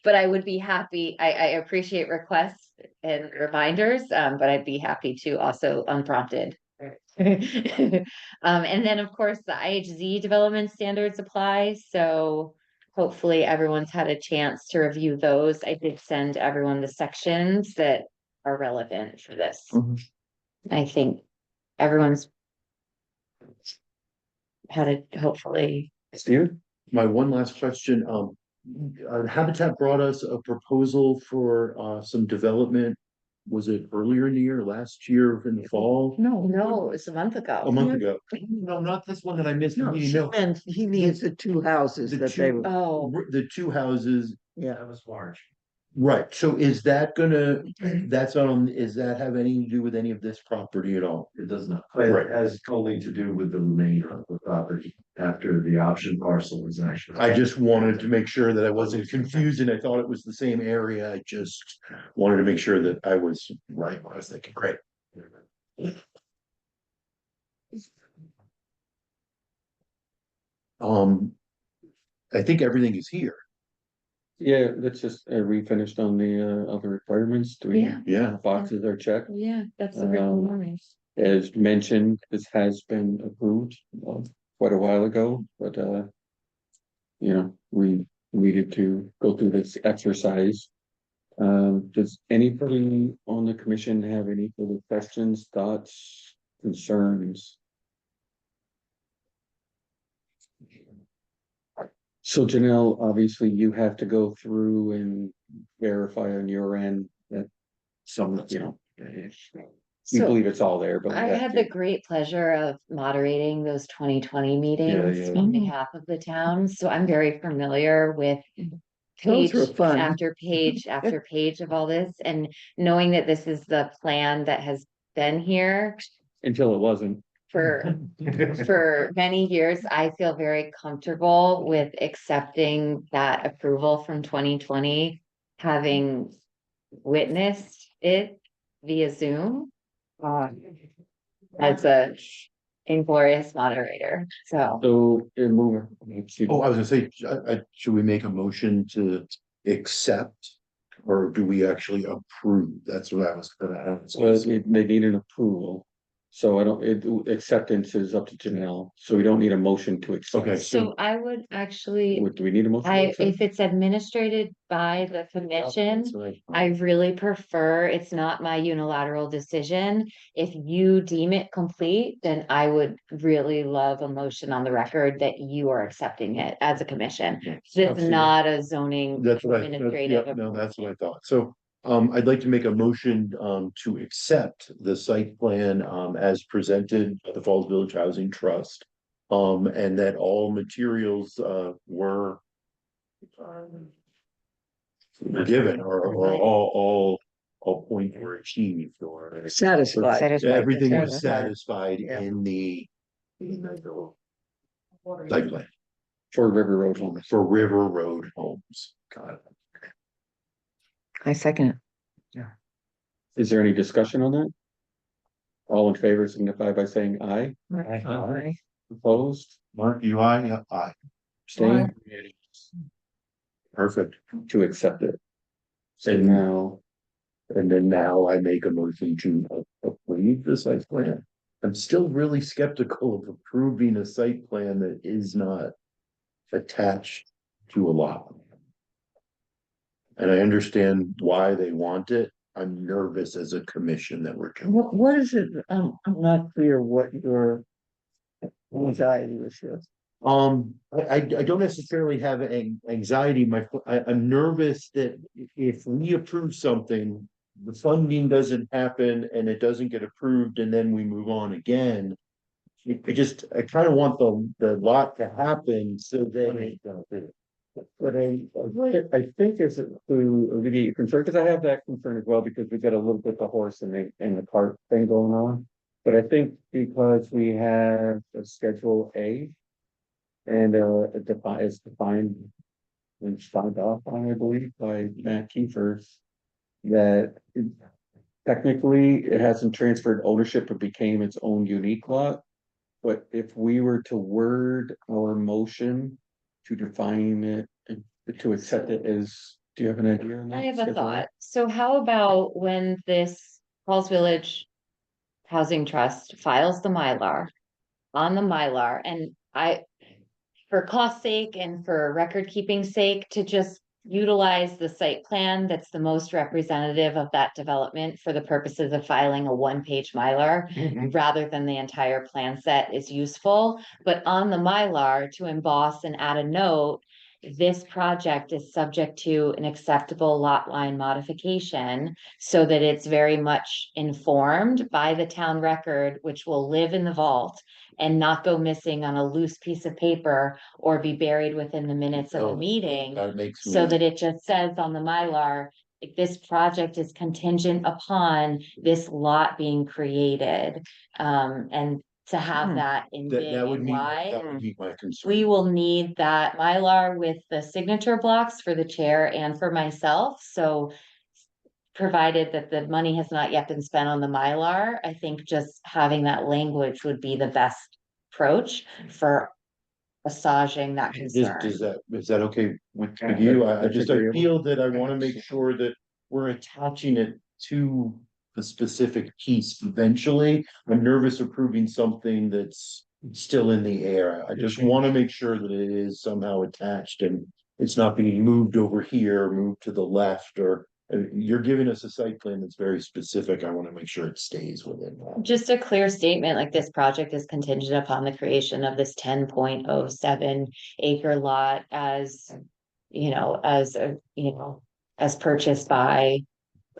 But I would be happy, I appreciate requests and reminders, but I'd be happy to also unprompted. And then, of course, the IHZ development standards apply, so hopefully everyone's had a chance to review those. I did send everyone the sections that are relevant for this. Mhm. I think everyone's had it, hopefully. Steven? My one last question, Habitat brought us a proposal for, some development. Was it earlier in the year, last year in the fall? No, it's a month ago. A month ago? No, not this one that I missed. No, she meant he needs the two houses The that they, two- Oh, The two houses, yeah. That was March. right, so is that gonna, that's is that have anything to do with any of this property at all? It does not, it Right. has only to do with the remainder of the property after the option parcel is actually. I just wanted to make sure that I wasn't confused and I thought it was the same area. I just wanted to make sure that I was right when I was thinking, great. I think everything is here. Yeah, let's just, we finished on the other requirements. Do we? Yeah. Yeah. Boxes are checked. yeah, that's the real Um, morning. As mentioned, this has been approved quite a while ago, but you know, we needed to go through this exercise. Does anybody on the commission have any further questions, thoughts, concerns? So Janelle, obviously you have to go through and verify on your end that some, you know, you So believe it's all there, but. we I have had to- the great pleasure of moderating those 2020 meetings yeah. on behalf of the town, so I'm very familiar with Those page were fun. after page after page of all this, and knowing that this is the plan that has been here Until it wasn't. for many years, I feel very comfortable with accepting that approval from 2020, having witnessed it via Zoom. As a inglorious moderator, so. So, move. Oh, I was gonna say, should we make a motion to accept? Or do we actually approve? That's what I was gonna ask. Well, they need an approval. So I don't, acceptance is up to Janelle, so we don't need a motion to accept. Okay. So I would actually, Do we need a motion? to accept? if it's administrated by the commission, That's right. I really prefer, it's not my unilateral decision. If you deem it complete, then I would really love a motion on the record that you are accepting it as a commission. This is Absolutely. not a zoning That's what administrative. no, that's what I thought. So, I'd like to make a motion, to accept the site plan, as presented by the Falls Village Housing Trust. And that all materials, were given or all points were achieved or Satisfied. everything was Satisfied. satisfied Yeah. in the Site plan for River Road Homes. for River Road Homes. Got it. I second it. Is there any discussion on that? All in favor signify by saying aye. Aye. Opposed, Mark, you aye? Aye. abstained, Perfect. to accept it. So And now, And then now I make a motion to approve the site plan. I'm still really skeptical of approving a site plan that is not attached to a lot. And I understand why they want it. I'm nervous as a commission that we're. What is it? I'm not clear what your anxiety is here. I don't necessarily have anxiety. I'm nervous that if we approve something, the funding doesn't happen and it doesn't get approved and then we move on again. I kind of want the lot to happen so that. but I think it's to alleviate your concern, because I have that concern as well, because we've got a little bit the horse and the cart thing going on. But I think because we have a Schedule A. And it's defined and signed off on, I believe, by Matt Kiefer. That technically it hasn't transferred ownership, but became its own unique lot. But if we were to word our motion to define it and to accept it as, do you have an idea on that? I have a Schedule A? thought. So how about when this Falls Village Housing Trust files the Mylar on the Mylar, and for cost sake and for record keeping sake, to just utilize the site plan that's the most representative of that development for the purposes of filing a one-page Mylar, rather than the entire plan set is useful. But on the Mylar, to emboss and add a note, this project is subject to an acceptable lot line modification, so that it's very much informed by the town record, which will live in the vault and not go missing on a loose piece of paper or be buried within the minutes of the meeting. That makes me. So that it just says on the Mylar, like, this project is contingent upon this lot being created. And to have that in big That would and meet, wide. that would meet my concern. We will need that Mylar with the signature blocks for the chair and for myself, so. Provided that the money has not yet been spent on the Mylar, I think just having that language would be the best approach for. Massaging that concern. Is that okay with you? I feel that I want to make sure that we're attaching it to the specific piece eventually. I'm nervous approving something that's still in the air. I just want to make sure that it is somehow attached and it's not being moved over here, moved to the left, or you're giving us a site plan that's very specific. I want to make sure it stays within that. Just a clear statement, like, this project is contingent upon the creation of this 10.07 acre lot as, as purchased by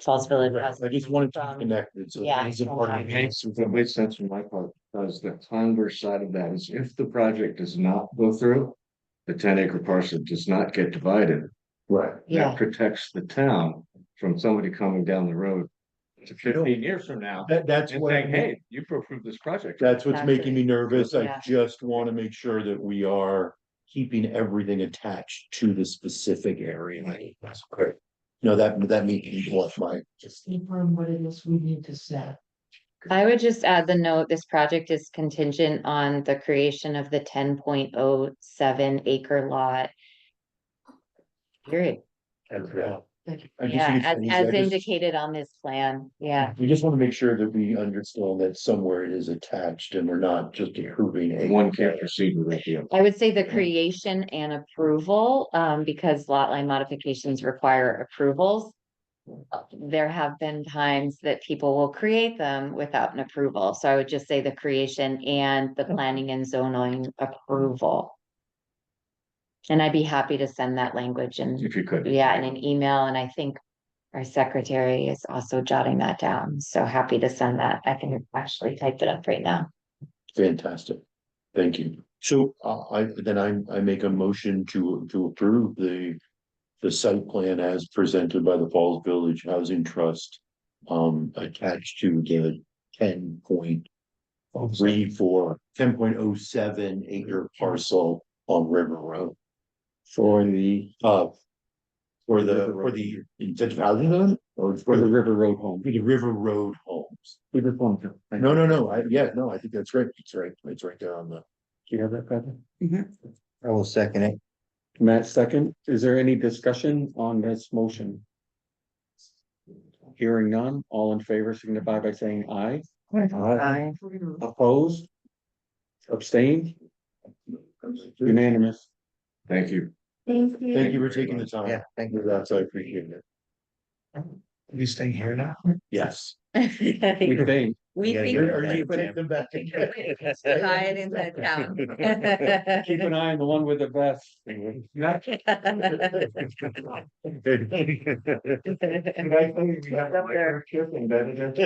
Falls Village. I just wanted to be connected. So Yeah. it's important. That makes sense from my part, because the converse side of that is if the project does not go through, the 10-acre parcel does not get divided. Right. Yeah. That protects the town from somebody coming down the road to 15 years from now That's and what. saying, hey, you approved this project. That's what's making me nervous. I Yeah. just want to make sure that we are keeping everything attached to the specific area. That's great. No, that makes me want my. Just confirm what it is we need to set. I would just add the note, this project is contingent on the creation of the 10.07 acre lot. Period. Yeah, as indicated on this plan, yeah. We just want to make sure that we understand that somewhere it is attached and we're not just approving a. One can't proceed without the other. I would say the creation and approval, because lot line modifications require approvals. There have been times that people will create them without an approval, so I would just say the creation and the planning and zoning approval. And I'd be happy to send that language and, If you could. yeah, in an email, and I think our secretary is also jotting that down, so happy to send that. I can actually type it up right now. Fantastic. Thank you. So I make a motion to approve the site plan as presented by the Falls Village Housing Trust attached to the 10.07 agree for 10.07 acre parcel on River Road. For the, For the intensive housing zone or for the River Road home. for the River Road homes. We just want to. No, I think that's right. It's right there on the. Do you have that, Patrick? I will second it. Matt, second. Is there any discussion on this motion? Hearing none, all in favor signify by saying aye. Aye. Opposed? Abstained? Unanimous. Thank you. Thank you. Thank you for taking the time. Yeah, thank you. That's, I appreciate it. You staying here now? Yes. We think. We Yeah, think. you're- Are you Jim. putting them back in? Hide inside town. Keep an eye on the one with the vest.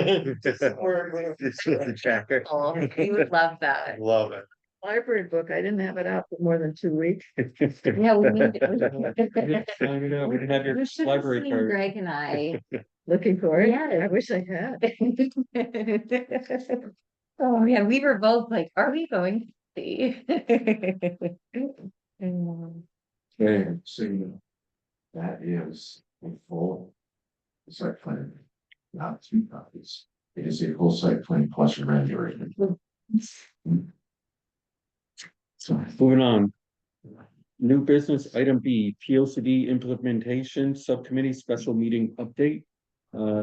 This was the tracker. Oh, we would love that. Love it. Library book, I didn't have it out for more than 2 weeks. Yeah, we need. I know, we didn't have your You should have library seen card. Greg and I. Looking for it. Yeah. I wish I had. Oh, yeah, we were both like, are we going to see? Okay, so that is a full site plan, not 2 copies. It is a full site plan plus a rendering. So, Moving on. New business item B, P O C D implementation subcommittee special meeting update.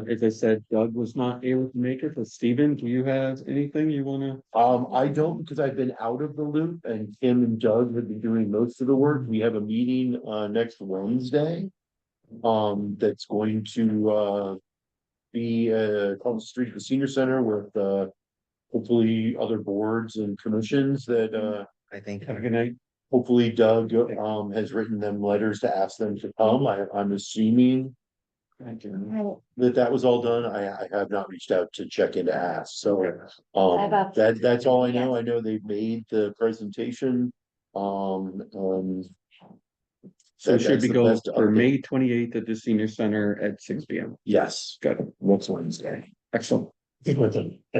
As I said, Doug was not able to make it, but Stephen, do you have anything you wanna? I don't because I've been out of the loop and Kim and Doug have been doing most of the work. We have a meeting next Wednesday. That's going to be across the street at the senior center with hopefully other boards and commissions that I think. Have a good night. hopefully Doug has written them letters to ask them to come. I'm assuming that was all done. I have not reached out to check in to ask, so about- that's all I know. I know they've made the presentation. So So it should that's be the going best for update. May 28th at the senior center at 6 P.M. Yes, Got it. next Wednesday. Excellent. At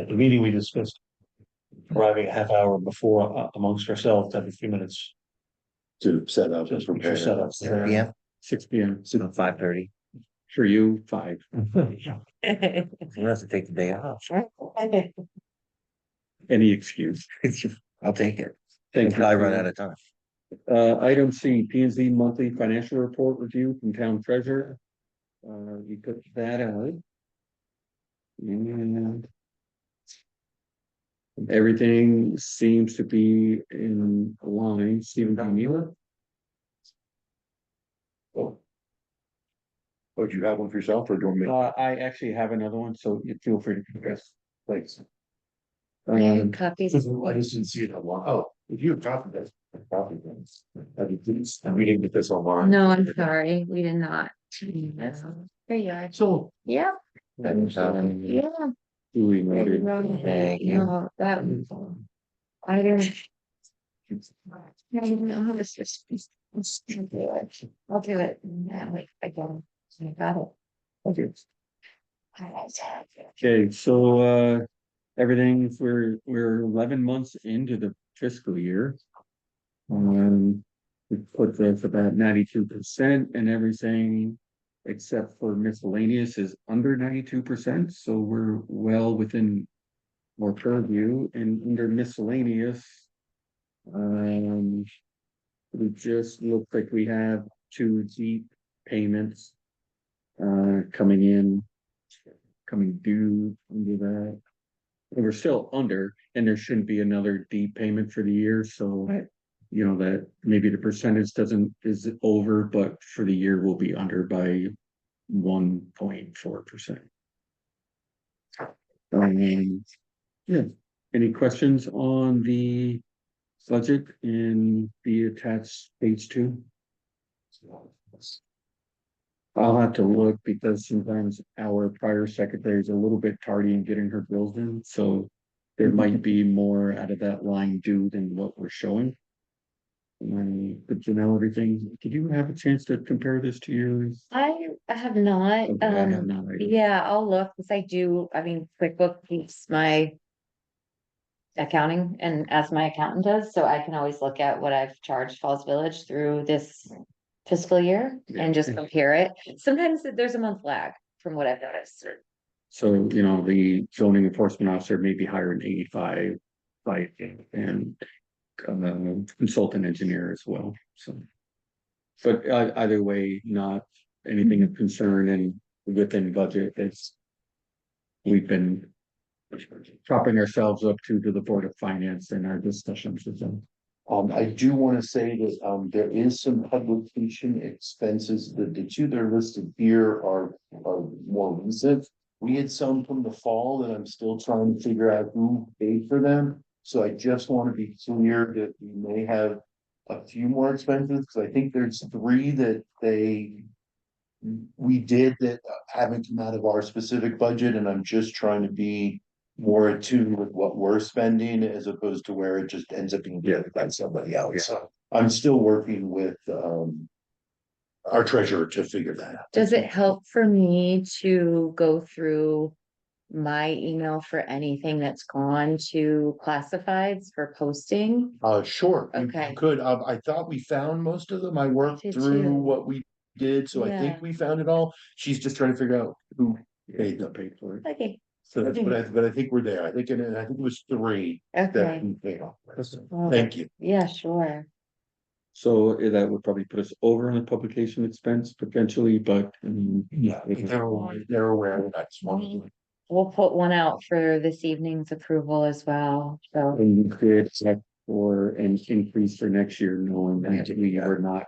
the meeting, we discussed arriving a half hour before amongst ourselves, every few minutes. To set up and Just make sure prepare. set up. 6 PM, 6 P.M. so 5:30. For you, 5. We'll have to take the day off. Any excuse. I'll take it. Thank Until I run you. out of time. Item C, P and Z monthly financial report review from town treasurer. You put that out. And everything seems to be in line. Stephen, do you need it? Oh, do you have one for yourself or do you want me? I actually have another one, so you feel free to progress, please. Copies. I just didn't see it online. Oh, if you have copied this, copy this. And we didn't get this online. No, I'm sorry, we did not. There you are. So. Yeah, Thank you. yeah. Duly There you noted. go. Thank you. No, that. I don't. I don't know how this is. I'll do it. Yeah, wait, I got it. I got it. Okay. Alright. Okay, so everything, we're 11 months into the fiscal year. We put this about 92% and everything except for miscellaneous is under 92%, so we're well within our purview. And under miscellaneous, it just looks like we have 2 deep payments coming due under that. And we're still under, and there shouldn't be another deep payment for the year, so you know that maybe the percentage is over, but for the year we'll be under by 1.4%. Yeah, any questions on the budget in the attached page 2? I'll have to look because sometimes our prior secretary is a little bit tardy in getting her bills in, so there might be more out of that line due than what we're showing. But you know everything. Did you have a chance to compare this to yours? I have not, Okay, I have not either. yeah, I'll look, because I mean, QuickBooks keeps my accounting and as my accountant does, so I can always look at what I've charged Falls Village through this fiscal year and just compare it. Sometimes there's a month lag from what I've noticed. So, you know, the zoning enforcement officer may be hired 85 by and consultant engineer as well, so. But either way, not anything of concern and within budget, it's. We've been propping ourselves up to the Board of Finance in our discussions with them. I do want to say that, there is some publication expenses. The two that are listed here are more recent. We had some from the fall that I'm still trying to figure out who paid for them. So I just want to be clear that we may have a few more expenses, because I think there's 3 that we did that haven't come out of our specific budget, and I'm just trying to be more attuned with what we're spending as opposed to where it just ends up being given by somebody else. So I'm still working with our treasurer to figure that out. Does it help for me to go through my email for anything that's gone to classifieds for posting? Sure, you Okay. could. I thought we found most of them. I worked did through too. what we did, so I Yeah. think we found it all. She's just trying to figure out who paid for it. Okay, So that's, but I think we're there. I think, and I think it was 3 that okay, we paid off. Well, Thank you. yeah, sure. So that would probably put us over on the publication expense potentially, but. Yeah, they're aware of that. We'll put one out for this evening's approval as well, so. And you could check for an increase for next year, knowing that we are not.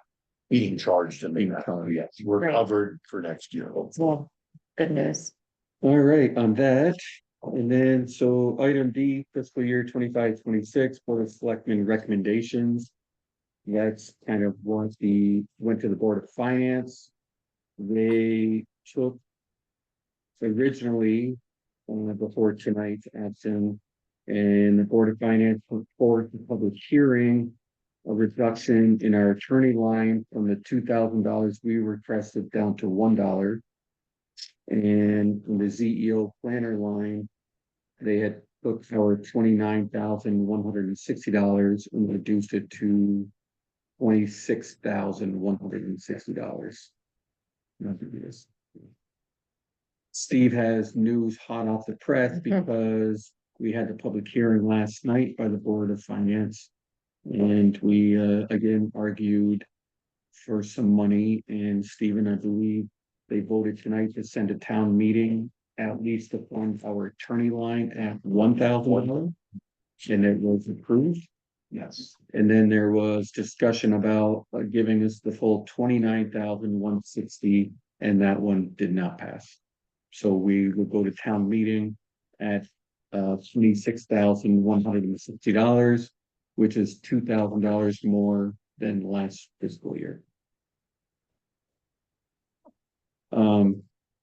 Being charged and Being charged. yes, we're Right. covered for next year. Well, good news. All right, on that, and then so item D, fiscal year 25-26 Board of Selectmen recommendations. That's kind of went to the Board of Finance. They took originally before tonight's action, and the Board of Finance put forward the public hearing a reduction in our attorney line from the $2,000 we requested down to $1. And from the ZEO planner line, they had took our $29,160 and reduced it to $26,160. Steve has news hot off the press because we had the public hearing last night by the Board of Finance. And we again argued for some money, and Stephen, I believe they voted tonight to send a town meeting at least to fund our attorney line at $1,000, and it was approved. Yes. And then there was discussion about giving us the full $29,160, and that one did not pass. So we will go to town meeting at $26,160, which is $2,000 more than last fiscal year.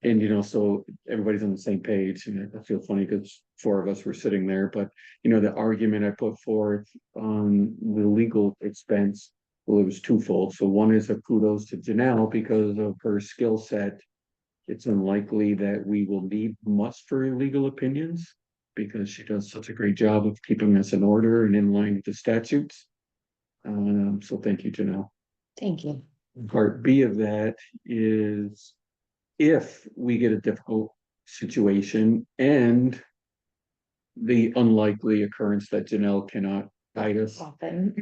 And you know, so everybody's on the same page, and I feel funny because 4 of us were sitting there, but you know, the argument I put forth on the legal expense, well, it was twofold. So one is a kudos to Janelle because of her skill set. It's unlikely that we will need much for legal opinions because she does such a great job of keeping us in order and in line with the statutes. So thank you, Janelle. Thank you. Part B of that is if we get a difficult situation and the unlikely occurrence that Janelle cannot guide us, Often.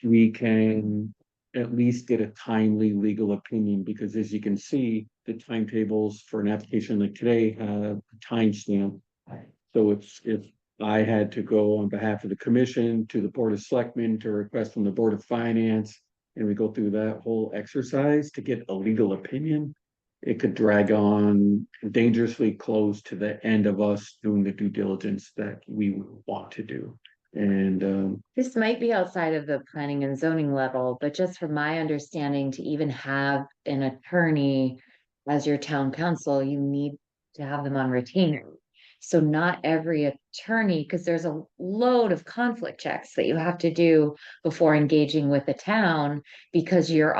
we can at least get a timely legal opinion, because as you can see, the timetables for an application like today have a timestamp. So if I had to go on behalf of the commission to the Board of Selectmen to request from the Board of Finance, and we go through that whole exercise to get a legal opinion, it could drag on dangerously close to the end of us doing the due diligence that we want to do. And This might be outside of the planning and zoning level, but just from my understanding, to even have an attorney as your town council, you need to have them on retainer. So not every attorney, because there's a load of conflict checks that you have to do before engaging with the town, because you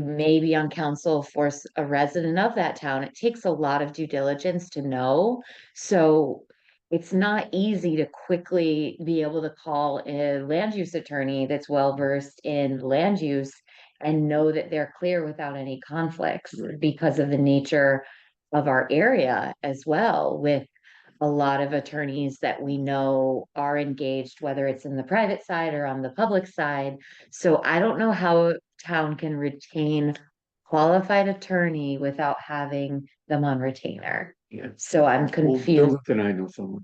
may be on council for a resident of that town. It takes a lot of due diligence to know. So it's not easy to quickly be able to call a land use attorney that's well versed in land use and know that they're clear without any conflicts Right. because of the nature of our area as well, with a lot of attorneys that we know are engaged, whether it's in the private side or on the public side. So I don't know how a town can retain qualified attorney without having them on retainer. Yeah. So I'm confused. Then I know someone.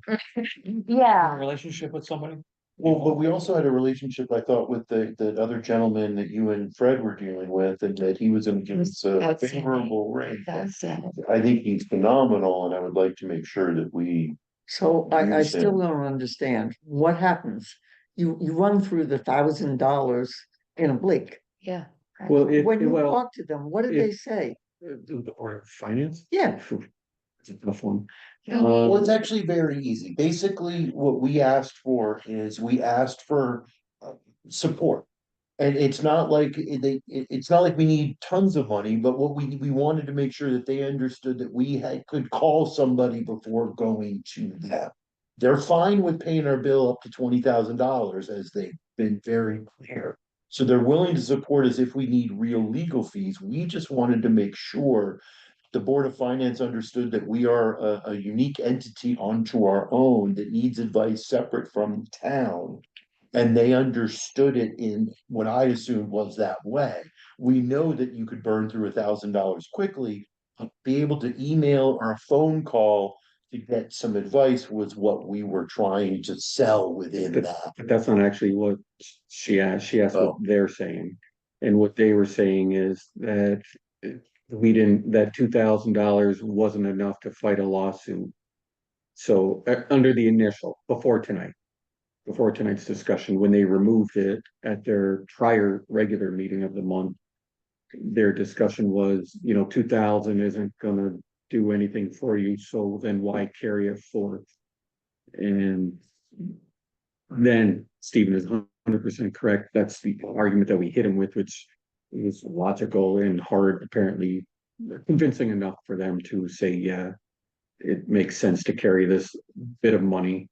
Yeah. Relationship with somebody? Well, but we also had a relationship, I thought, with the other gentleman that you and Fred were dealing with, and that he was gonna give us a Outstanding. favorable rate. That's it. I think he's phenomenal, and I would like to make sure that we, So I Use still him. don't understand what happens. You run through the $1,000 in a blink. Yeah. Well, When you talk to them, what did if- they say? Or finance? Yeah. It's a tough one. well, it's actually very easy. Basically, what we asked for is we asked for support. And it's not like it's not like we need tons of money, but what we wanted to make sure that they understood that we could call somebody before going to them. They're fine with paying our bill up to $20,000, as they've been very clear. So they're willing to support us if we need real legal fees. We just wanted to make sure the Board of Finance understood that we are a unique entity onto our own that needs advice separate from town. And they understood it in what I assumed was that way. We know that you could burn through $1,000 quickly. Be able to email or a phone call to get some advice was what we were trying to sell within that. But that's not actually what she asked. She asked what Oh. they're saying. And what they were saying is that that $2,000 wasn't enough to fight a lawsuit. So under the initial, before tonight's discussion, when they removed it at their prior regular meeting of the month, their discussion was, 2,000 isn't gonna do anything for you, so then why carry it forth? And then Stephen is 100% correct. That's the argument that we hit him with, which is logical and hard, apparently convincing enough for them to say, yeah, it makes sense to carry this bit of money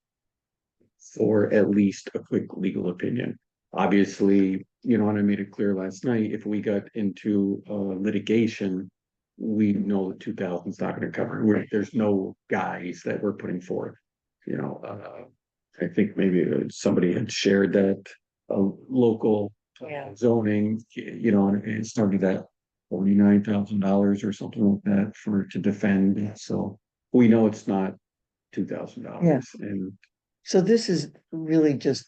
for at least a quick legal opinion. Obviously, and I made it clear last night, if we got into litigation, we know the 2,000 is not going to cover. There's no guys that we're putting forth. I think maybe somebody had shared that a local zoning, and it started at $49,000 or something like that to defend. So we know it's not $2,000. And So this is really just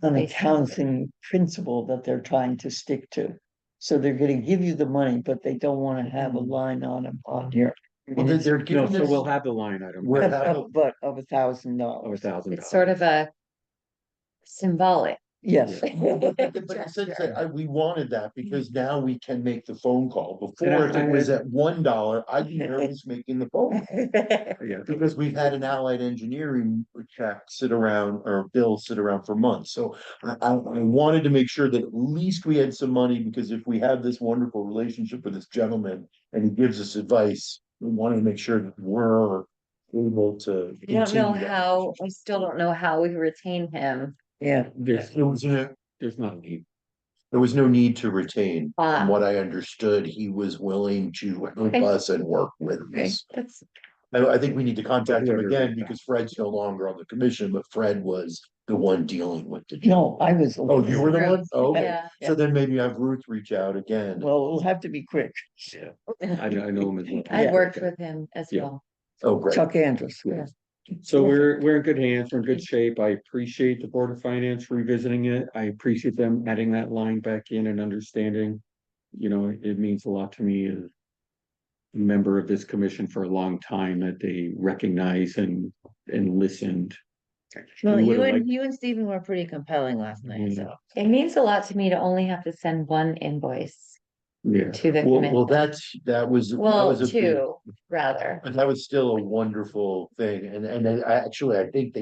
an accounting principle that they're trying to stick to. So they're gonna give you the money, but they don't wanna have a line on them on here. Well, they're no, giving so us, we'll have the line item we're of having, But of $1,000. $1,000. It's sort of a symbolic. Yes. but since we wanted that because now we can make the phone call. Before, if it was at $1, I'd be nervous making the phone call. Yeah, Because we've had an allied engineering check sit around or bill sit around for months. So I wanted to make sure that at least we had some money, because if we have this wonderful relationship with this gentleman and he gives us advice, we wanted to make sure that we're able to. I don't know continue that how, I relationship. still don't know how we retain him. Yeah, there's not a need. There was no need to retain. Ah. From what I understood, he was willing to help Okay. us and work with Okay, us. that's, I think we need to contact him Whoever again did that. because Fred's no longer on the commission, but Fred was the one dealing with the. no, I was. Oh, you were the one? Oh, okay, yeah. so then maybe have Ruth reach out again. Well, it'll have to be quick. I know him as well. I've worked with him as Yeah. well. Oh, great. Chuck Andrews. Yeah. So we're in good hands, we're in good shape. I appreciate the Board of Finance revisiting it. I appreciate them adding that line back in and understanding. It means a lot to me as a member of this commission for a long time that they recognize and listened. Well, We you would've and liked- you and Stephen were pretty compelling last night, so. It means a lot to me to only have to send one invoice. Yeah, to the Well, commission. that was Well, a big, two, rather. but that was still a wonderful thing. And I think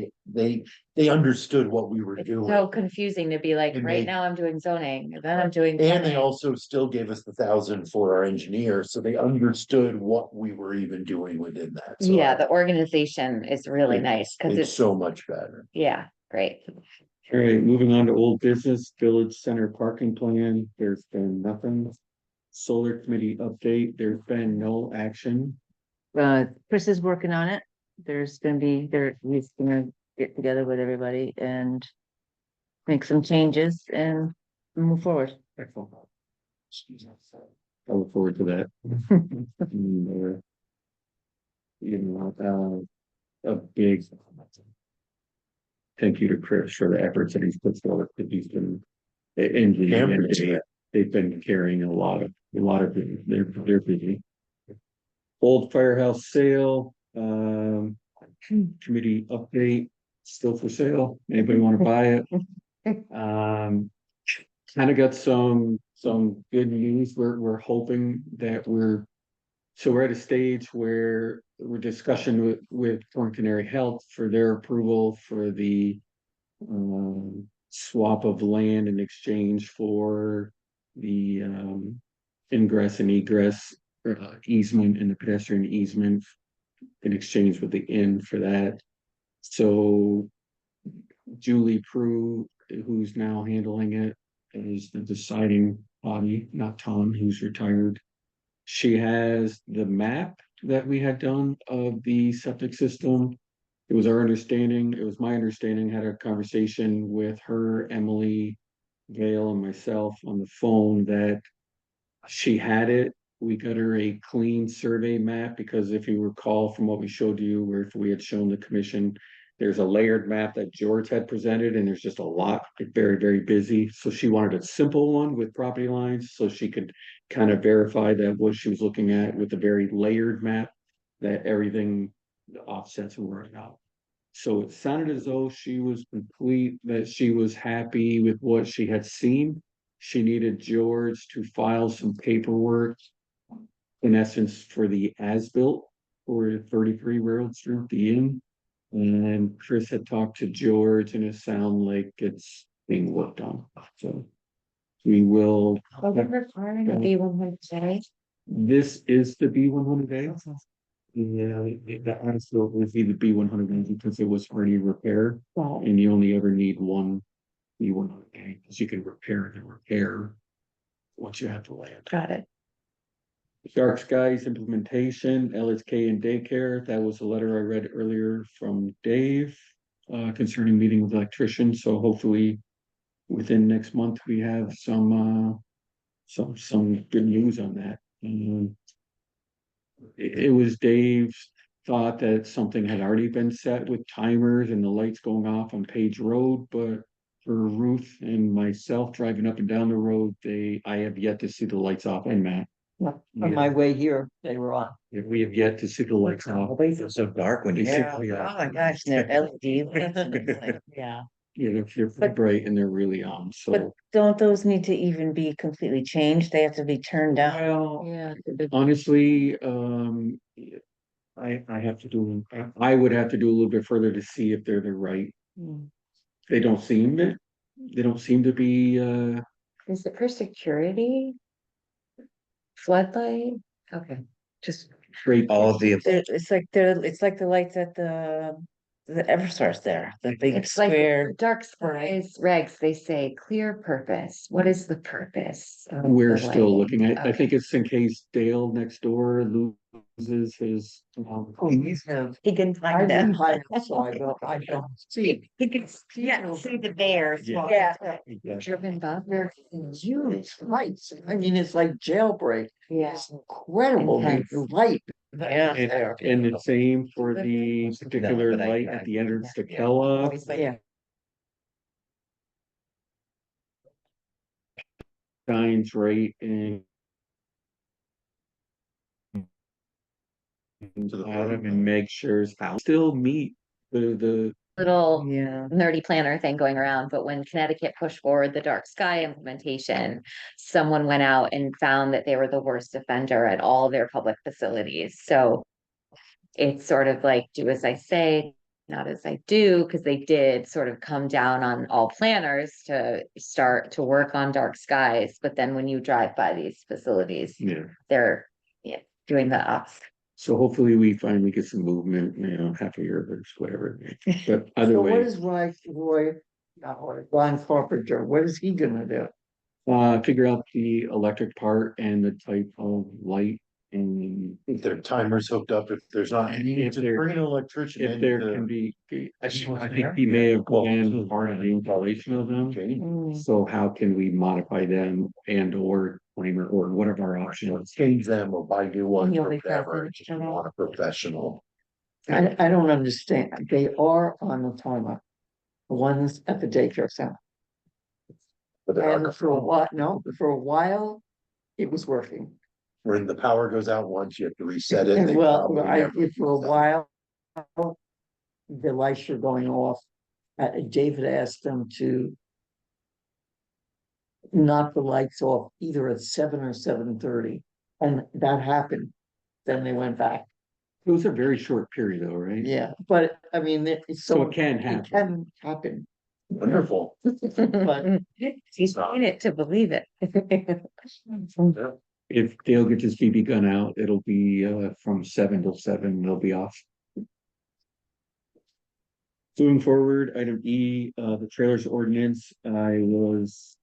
they understood what we were It's doing. so confusing to be like, It right made- now I'm doing zoning, and then I'm doing. And they planning. also still gave us the 1,000 for our engineer, so they understood what we were even doing within that. So Yeah, the organization is really It- nice, cause it's it's, so much better. yeah, great. all right, moving on to old business, village center parking plan, there's been nothing. Solar committee update, there's been no action. Chris is working on it. He's gonna get together with everybody and make some changes and move forward. Excellent. I look forward to that. And, you know, a big thank you to Chris for the efforts that he's put forward, that he's been, and they've been carrying a lot of, they're busy. Old firehouse sale, committee update, still for sale, anybody wanna buy it? Kind of got some good news, we're hoping that we're at a stage where we're discussion with Torn Canary Health for their approval for the swap of land in exchange for the ingress and egress easement and the pedestrian easement in exchange with the inn for that. So Julie Prue, who's now handling it, is the deciding body, not Tom, who's retired. She has the map that we had done of the septic system. It was our understanding, it was my understanding, had a conversation with her, Emily, Gail, and myself on the phone that she had it. We got her a clean survey map because if you recall from what we showed you, where if we had shown the commission, there's a layered map that George had presented and there's just a lot, very, very busy. So she wanted a simple one with property lines so she could kind of verify that what she was looking at with a very layered map, that everything, the offsets were working out. So it sounded as though she was complete, that she was happy with what she had seen. She needed George to file some paperwork, in essence, for the as-built for 33 Railroad Street, the inn. And Chris had talked to George and it sounded like it's being worked on, so. We will, Are we requiring a B100? this is the B100A. Yeah, the as-built would be the B100A because it was already repaired. And you only ever need one B100A because you can repair the repair once you have the land. Got it. Dark skies implementation, LSK and daycare. That was a letter I read earlier from Dave concerning meeting with electricians. So hopefully within next month, we have some good news on that. It was Dave's thought that something had already been set with timers and the lights going off on Page Road, but for Ruth and myself driving up and down the road, I have yet to see the lights off and Matt. On my way here, they were on. We have yet to see the lights off. It's so dark when Oh my gosh, and they're LED. Yeah. Yeah, they're pretty bright and they're really But so. don't those need to even be completely changed? They have to be turned down? Well, Yeah. honestly, I have to do, I would have to do a little bit further to see if they're the right. They don't seem it, they don't seem to be, Is it for security? Floodlight? Okay, just. great. All of the. It's like the lights at the Eversource there, the big It's like square. dark skies regs, they say clear purpose. What is the purpose? of We're the still lighting? looking at, I Okay. think it's in case Dale next door loses his. He can I find didn't them. hide it, so I don't see. He can, yeah, see the bears. Yeah. Yeah. Driven Bob? Huge lights. I mean, it's like jailbreak. Yeah. It's incredible, the Intense. light. Yeah. And the same for the particular light at the entrance to Kellogg. Yeah. Shines right in. To the Adam and Meg Scher's house, still meet the little Yeah. nerdy planner thing going around, but when Connecticut pushed forward the dark sky implementation, someone went out and found that they were the worst offender at all their public facilities. So it's sort of like, do as I say, not as I do, because they did sort of come down on all planners to start to work on dark skies. But then when you drive by these facilities, Yeah, they're doing the opposite. so hopefully we finally get some movement, half a year or whatever. But either So what way, is Ron Carpenter, what is he gonna do? figure out the electric part and the type of light and If their timer's hooked up, if there's not, you need If to there- bring an electrician if in there to- can be, I think he may have been part of the installation of them. Hmm. So how can we modify them and or claim or whatever our option is? Change them or buy new ones You'll or be whatever, present, just want a professional. I don't understand. They are on the timer. The ones at the daycare center. But they're And not- for a while, no, for a while, it was working. When the power goes out once, you have to reset it. And they well, probably never for a reset. while, the lights were going off. David asked them to knock the lights off either at 7 or 7:30, and that happened. Then they went back. It was a very short period though, right? Yeah, but I mean, So it can it happen. can happen, Wonderful. but He's seen it to believe it. If Dale gets his BB gun out, it'll be from 7 till 7, they'll be off. Moving forward, item E, the trailers ordinance, I was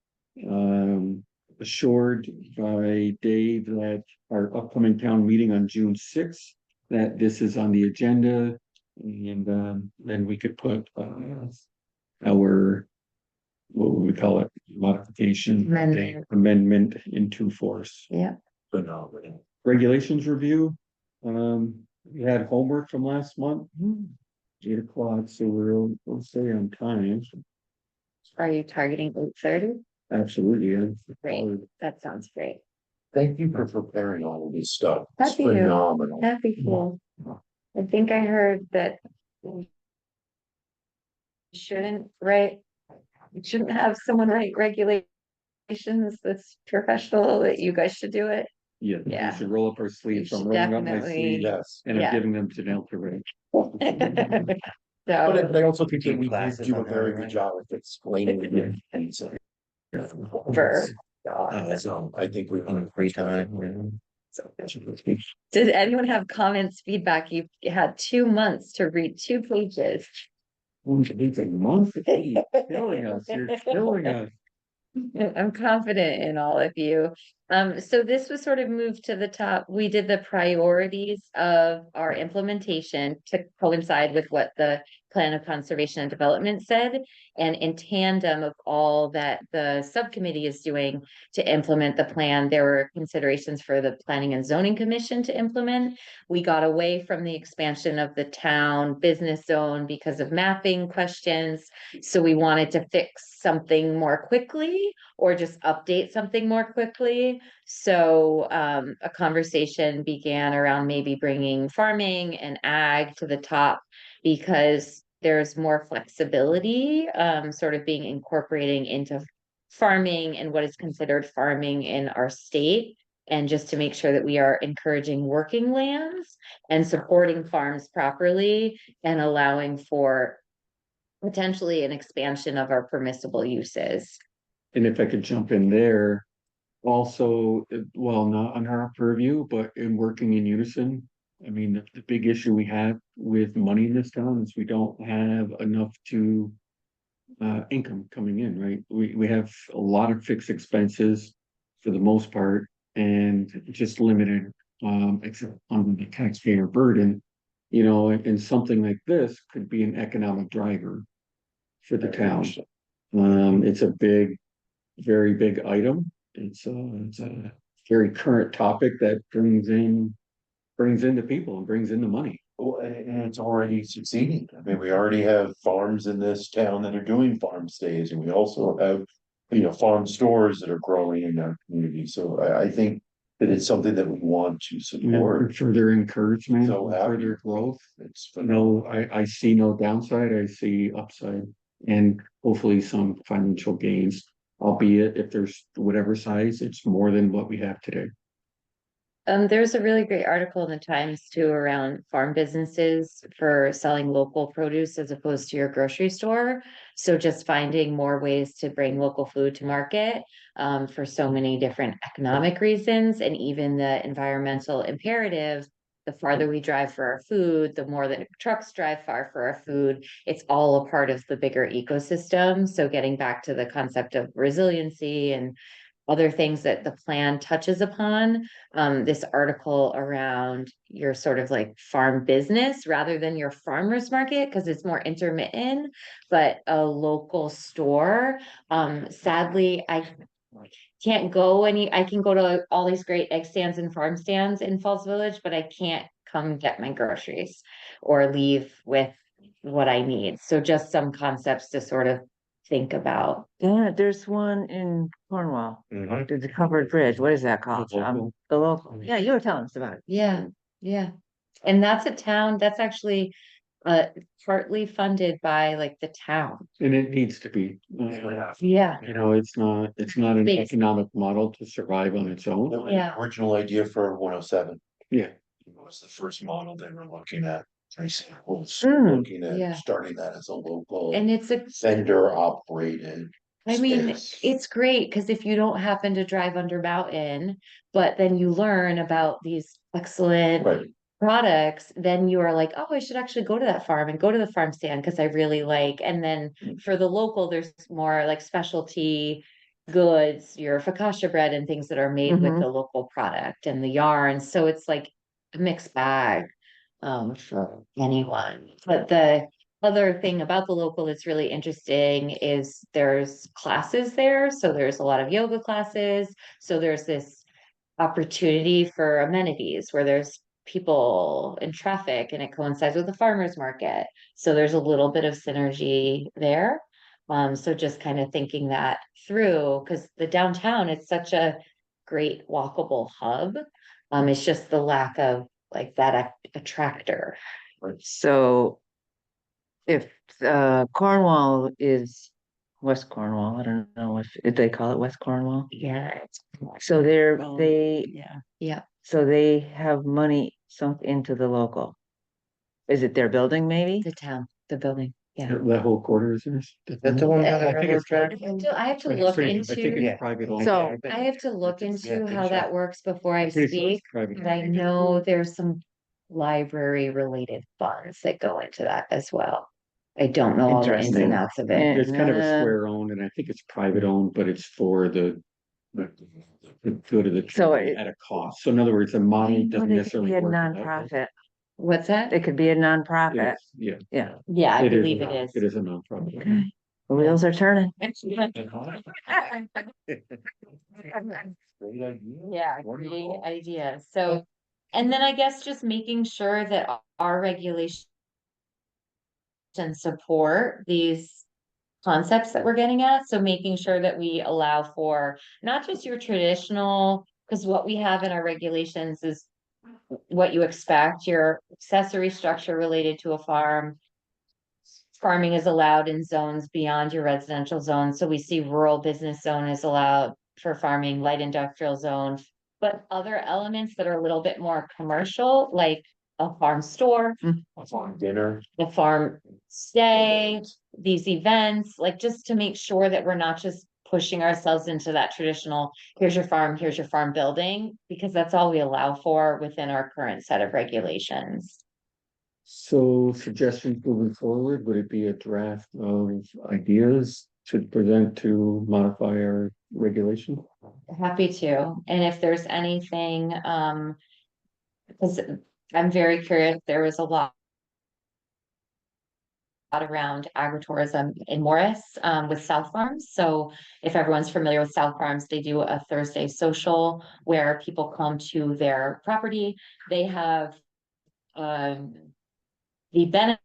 assured by Dave that our upcoming town meeting on June 6th, that this is on the agenda. And then we could put our, what would we call it, modification, amendment into force. Yeah. Phenomenal. Regulations review, we had homework from last month. 8 o'clock, so we'll stay on time. Are you targeting 8:30? Absolutely, yeah. Great. That sounds great. Thank you for preparing all of this stuff. It's Happy to. phenomenal. That'd be cool. I think I heard that we shouldn't write, we shouldn't have someone write regulations that's professional, that you guys should do it. Yeah, we Yeah. should roll up our sleeves, You I'm should rolling up my definitely- sleeves, Yes. and I'm Yeah. giving them to Nell to write. So, But I also think that we did Classes do a on that, very right? good job of explaining it. And so. for. So I think we. free time. Did anyone have comments, feedback? You had 2 months to read 2 pages. It's a month, you're killing us, you're killing us. I'm confident in all of you. So this was sort of moved to the top. We did the priorities of our implementation to coincide with what the Plan of Conservation and Development said. And in tandem of all that the subcommittee is doing to implement the plan, there were considerations for the Planning and Zoning Commission to implement. We got away from the expansion of the town business zone because of mapping questions. So we wanted to fix something more quickly or just update something more quickly. So a conversation began around maybe bringing farming and ag to the top because there's more flexibility sort of being incorporating into farming and what is considered farming in our state. And just to make sure that we are encouraging working lands and supporting farms properly and allowing for potentially an expansion of our permissible uses. And if I could jump in there, also, well, not on our purview, but in working in unison. I mean, the big issue we have with money in this town is we don't have enough to income coming in, right? We have a lot of fixed expenses for the most part and just limited except on the taxpayer burden. And something like this could be an economic driver for the town. It's a very big item. It's a very current topic that brings in the people and brings in the money. Well, and it's already succeeding. I mean, we already have farms in this town that are doing farm stays, and we also have, farm stores that are growing in our community. So I think that it's something that we want to support. Further encouragement, So happy. further growth. It's No, I see no downside, I see upside and hopefully some financial gains. Albeit if there's whatever size, it's more than what we have today. There's a really great article in the Times too around farm businesses for selling local produce as opposed to your grocery store. So just finding more ways to bring local food to market for so many different economic reasons and even the environmental imperative. The farther we drive for our food, the more that trucks drive far for our food. It's all a part of the bigger ecosystem. So getting back to the concept of resiliency and other things that the plan touches upon, this article around your sort of like farm business rather than your farmer's market, because it's more intermittent, but a local store. Sadly, I can't go I can go to all these great egg stands and farm stands in Falls Village, but I can't come get my groceries or leave with what I need. So just some concepts to sort of think about. Yeah, there's one in Cornwall, there's a covered bridge, what is that called? The local, yeah, you were telling us about it. Yeah, yeah. And that's a town, that's actually partly funded by like the town. And it needs to be. Yeah. You know, it's not an Big. economic model to survive on its That own. was Yeah. the original idea for 107. Yeah. It was the first model they were looking at. Tracy was Hmm. looking Yeah. at starting that as a local And it's a, vendor operated. I mean, space. it's great because if you don't happen to drive under mountain, but then you learn about these excellent Right. products, then you are like, oh, I should actually go to that farm and go to the farm stand because I really like. And then for the local, there's more like specialty goods, your focaccia bread and things that are made with Mhm. the local product and the yarns. So it's like a mixed bag for anyone. But the other thing about the local that's really interesting is there's classes there. So there's a lot of yoga classes. So there's this opportunity for amenities where there's people in traffic and it coincides with the farmer's market. So there's a little bit of synergy there. So just kind of thinking that through, because the downtown is such a great walkable hub. It's just the lack of like that attractor. So if Cornwall is West Cornwall, I don't know if they call it West Cornwall. Yeah. So Yeah. Yeah. so they have money sunk into the local. Is it their building maybe? The town, the building. Yeah. That whole quarter is theirs. That's the one that I think it's private. I have to I look think into, it's private owned. So- I have to look into Yeah, how that works before I Pretty sure speak. it's private. But I know there's some library related funds that go into that as well. I don't know all the ins and Interesting. outs of it. Yeah. It's kind of a square owned and I think it's private owned, but it's for the good of the So community at a cost. So in other words, the money Well, doesn't they could necessarily be a work. nonprofit. What's that? It could be a nonprofit. Yes, yeah. Yeah. Yeah, I It is believe a- it is. It is a nonprofit. Okay. The wheels are turning. Great idea. Yeah, Wonderful. great idea. So, and then I guess just making sure that our regulations support these concepts that we're getting at. So making sure that we allow for not just your traditional, because what we have in our regulations is what you expect, your accessory structure related to a farm. Farming is allowed in zones beyond your residential zone. So we see rural business zone is allowed for farming, light industrial zone. But other elements that are a little bit more commercial, like a farm store, Dinner. the farm stay, these events, like just to make sure that we're not just pushing ourselves into that traditional, here's your farm building, because that's all we allow for within our current set of regulations. So suggestions moving forward, would it be a draft of ideas to present to modify our regulation? Happy to, and if there's anything, because I'm very curious, there was a lot around agritourism in Morris, with South Farms. So if everyone's familiar with South Farms, they do a Thursday social where people come to their property. They have, the benefit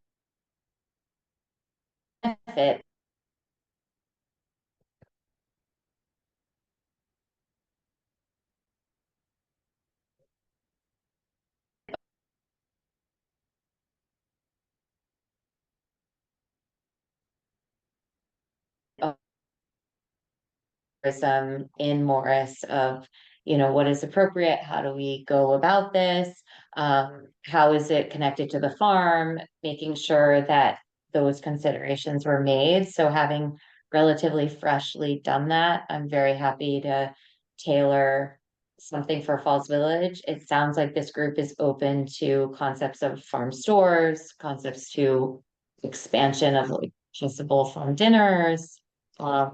in Morris of, what is appropriate? How do we go about this? How is it connected to the farm? Making sure that those considerations were made. So having relatively freshly done that, I'm very happy to tailor something for Falls Village. It sounds like this group is open to concepts of farm stores, concepts to expansion of like possible farm dinners, farm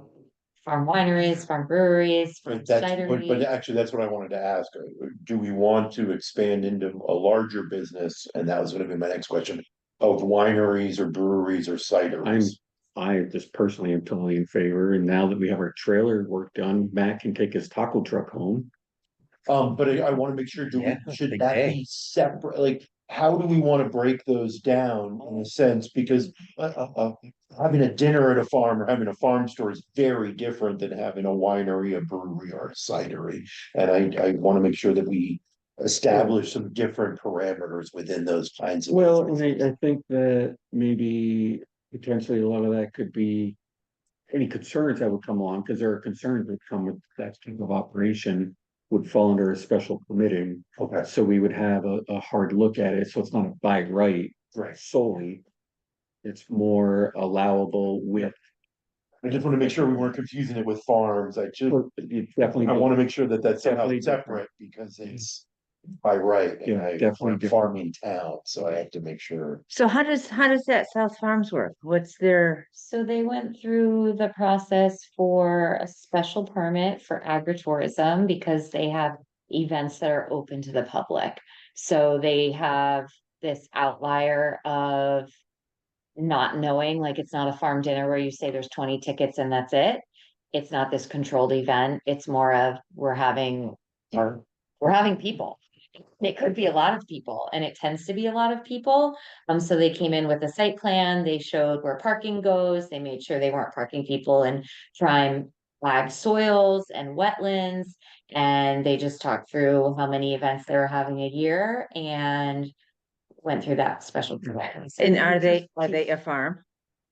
wineries, farm breweries, farm But that's, but cideries. actually, that's what I wanted to ask. Do we want to expand into a larger business? And that was gonna be my next question, of wineries or breweries or cideries. I just personally am totally in favor, and now that we have our trailer work done, Matt can take his taco truck home. But I wanna make sure, Yeah, should big that day. be separate, like, how do we wanna break those down in a sense? Because having a dinner at a farm or having a farm store is very different than having a winery, a brewery, or a cidery. And I wanna make sure that we establish some different parameters within those kinds of. Well, and I think that maybe potentially a lot of that could be any concerns that would come along, because there are concerns that come with that type of operation would fall under a special permitting. Okay. So we would have a hard look at it, so it's not a by right Right. solely. It's more allowable with. I just wanna make sure we weren't confusing it with farms. Definitely. I wanna make sure that that's somehow Definitely different. separate because it's by right. And Yeah, I, definitely we're a different. farming town, so I have to make sure. So how does that South Farms work? What's their, So they went through the process for a special permit for agritourism because they have events that are open to the public. So they have this outlier of not knowing, like it's not a farm dinner where you say there's 20 tickets and that's it. It's not this controlled event. It's more of we're having people. It could be a lot of people and it tends to be a lot of people. So they came in with a site plan, they showed where parking goes, they made sure they weren't parking people in prime flag soils and wetlands. And they just talked through how many events they were having a year and went through that special. permit. So and they are just- they a farm?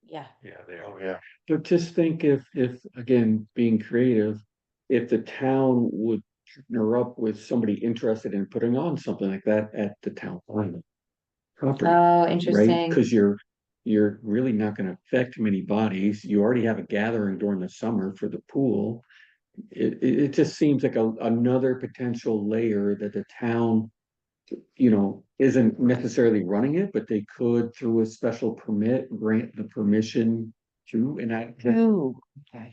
Yeah. Yeah, they Oh, yeah. But just think if, again, being creative, if the town would partner up with somebody interested in putting on something like that at the town farm property, Oh, right? interesting. Because you're really not gonna affect many bodies. You already have a gathering during the summer for the pool. It just seems like another potential layer that the town, isn't necessarily running it, but they could, through a special permit, grant the permission to enact Ooh,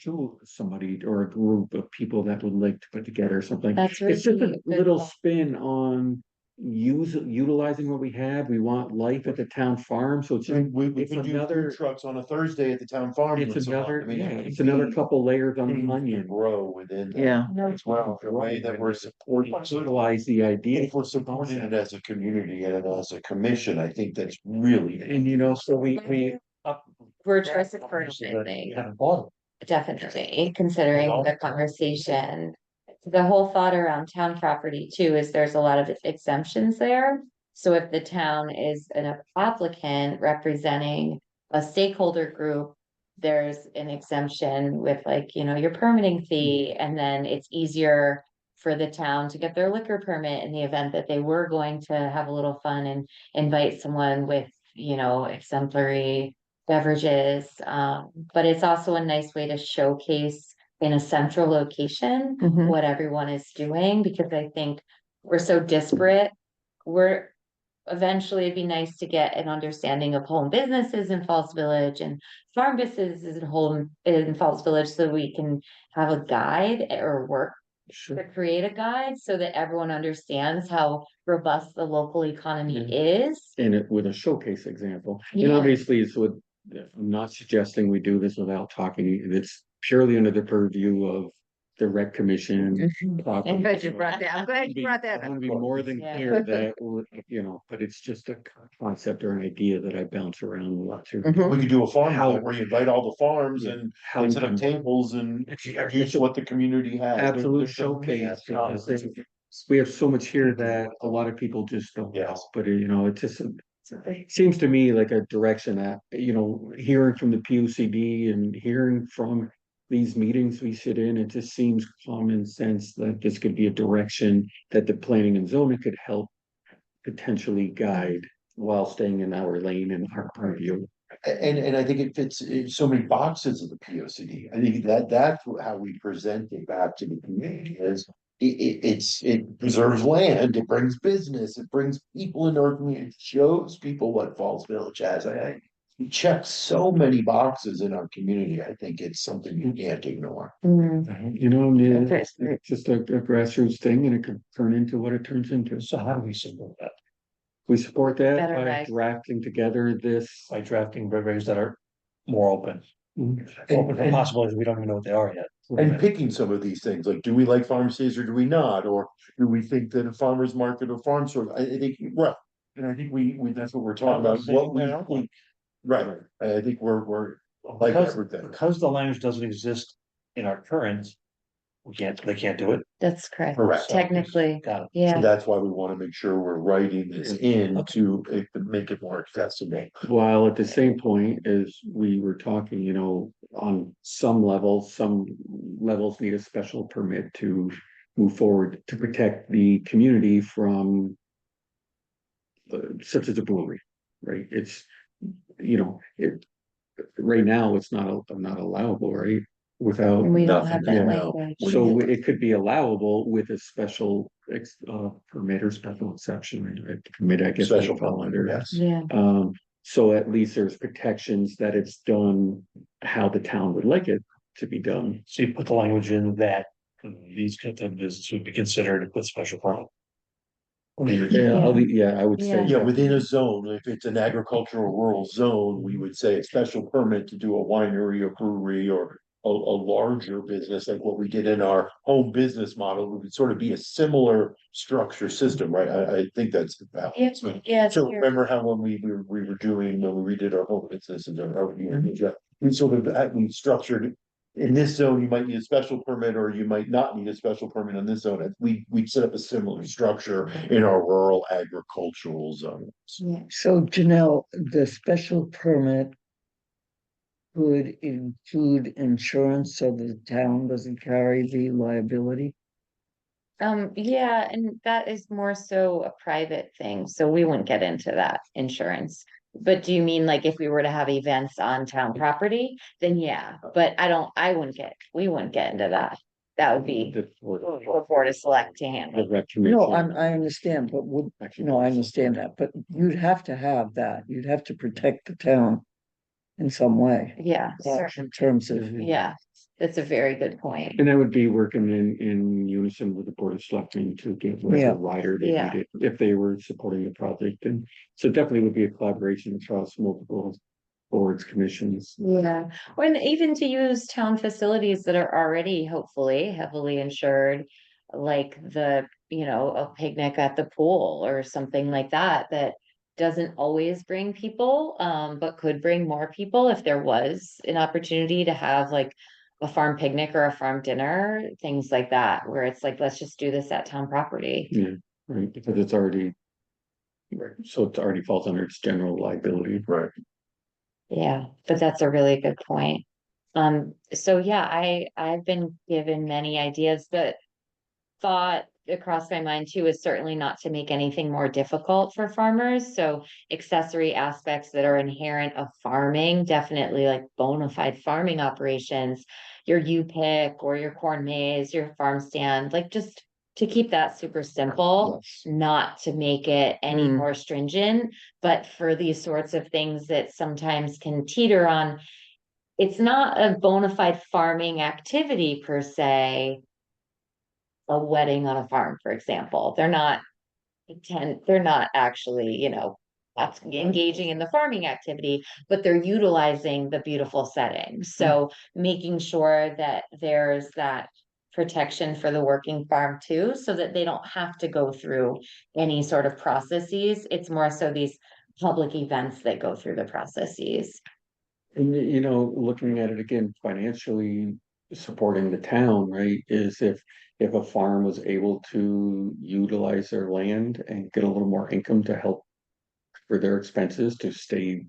to somebody or a group of people that would like to put together something. That's It's just really a good little thought. spin on utilizing what we have. We want life at the town farm, so it's just, We it's can do another, food trucks on a Thursday at the town farm. it's once a month. another, I mean, yeah, it it's can another be couple layers on the things to onion. grow within that yeah. as well, the way that we're supporting. Utilize the idea. If we're supporting it as a community and as a commission, I think that's really. And so we. Virtuous purchasing. Yeah, bought Definitely, considering the conversation. The whole thought around town property too is there's a lot of exemptions there. So if the town is an applicant representing a stakeholder group, there's an exemption with like, your permitting fee, and then it's easier for the town to get their liquor permit in the event that they were going to have a little fun and invite someone with, exemplary beverages. But it's also a nice way to showcase in a central location Mhm. what everyone is doing, because I think we're so disparate. We're eventually it'd be nice to get an understanding of home businesses in Falls Village and farm businesses in Falls Village, so we can have a guide or work to create a guide so that everyone understands how robust the local economy is. in it with a showcase example. And Yeah. obviously it's with, I'm not suggesting we do this without talking, it's purely under the purview of the rec commission. I'm glad you brought that. I'm glad I you brought that want to up. be more than Yeah. clear that, but it's just a concept or an idea that I bounce around a lot too. Mhm. We could do a farm How- event where you invite all the farms Yeah. and How set you up can tables and It's use what the community has. absolute There's some- showcase. Yeah. We have so much here that a lot of people just don't know, Yes. but it just seems to me like a direction that, hearing from the PUCD and hearing from these meetings we sit in, it just seems common sense that this could be a direction that the planning and zoning could help potentially guide while staying in our lane and our purview. And I think it fits in so many boxes of the P O C D. I think that's how we present it back to the community is. It preserves land, it brings business, it brings people into our community, it shows people what Falls Village has. We check so many boxes in our community. I think it's something you can't ignore. You know, and Okay. it's just a grassroots thing and it could turn into what it turns into. So how do we support that? We support that Better by reg. drafting together this. By drafting regs that are more open. Mhm. Open for possibilities, we don't even know what they are yet. And picking some of these things, like, do we like farm stays or do we not? Or do we think that a farmer's market or farm store, I think, well, and I think we, that's what we're talking about, what we think. Right, I think we're like Because, everything. because the language doesn't exist in our current, they can't do it. That's correct. Correct. Technically, Got it. So yeah. that's why we want to make sure we're writing this in to make it more accessible. While at the same point, as we were talking, you know, on some levels need a special permit to move forward to protect the community from such as a brewery, right? It's, you know, right now, it's not allowable, right? Without And we don't nothing, have that you know. language. so it could be allowable with a special permit or special exception, right? Permit, I guess. Special would fall under. yes. Yeah, So at least there's protections that it's done how the town would like it to be done. So you put the language in that these kind of businesses would be considered with special permit. Yeah, I would say. Yeah. Yeah, within a zone, if it's an agricultural rural zone, we would say a special permit to do a winery, a brewery, or a larger business, like what we did in our home business model, would sort of be a similar structure system, right? I think that's the balance. yeah. So remember how when we were doing, when we redid our home business and we sort of, we structured. In this zone, you might need a special permit, or you might not need a special permit in this zone. We set up a similar structure in our rural agricultural zones. So Janelle, the special permit would include insurance so the town doesn't carry the liability? Yeah, and that is more so a private thing, so we wouldn't get into that insurance. But do you mean like if we were to have events on town property, then yeah, but we wouldn't get into that. That would be The for Board of Select to handle. rec commission. No, I understand, but I understand that, but you'd have to have that. You'd have to protect the town in some way. Yeah, In terms of, yeah, that's a very good point. And that would be working in unison with the Board of Selectmen to get Yeah. whatever rider they Yeah. needed, if they were supporting the project. And so definitely would be a collaboration across multiple boards, commissions. Yeah, and even to use town facilities that are already hopefully heavily insured, like a picnic at the pool or something like that, that doesn't always bring people, but could bring more people if there was an opportunity to have like a farm picnic or a farm dinner, things like that, where it's like, let's just do this at town property. Yeah, right, because it's already. Right, so it already falls under its general liability. Right. Yeah, but that's a really good point. So yeah, I've been given many ideas, but thought across my mind too is certainly not to make anything more difficult for farmers. So accessory aspects that are inherent of farming, definitely like bona fide farming operations, your U-pick or your corn maze, your farm stand, like just to keep that super simple, not to make it any more stringent, but for these sorts of things that sometimes can teeter on, it's not a bona fide farming activity per se. A wedding on a farm, for example, they're not actually, engaging in the farming activity, but they're utilizing the beautiful setting. So making sure that there's that protection for the working farm too, so that they don't have to go through any sort of processes. It's more so these public events that go through the processes. And looking at it again, financially supporting the town, right, is if a farm was able to utilize their land and get a little more income to help for their expenses to stay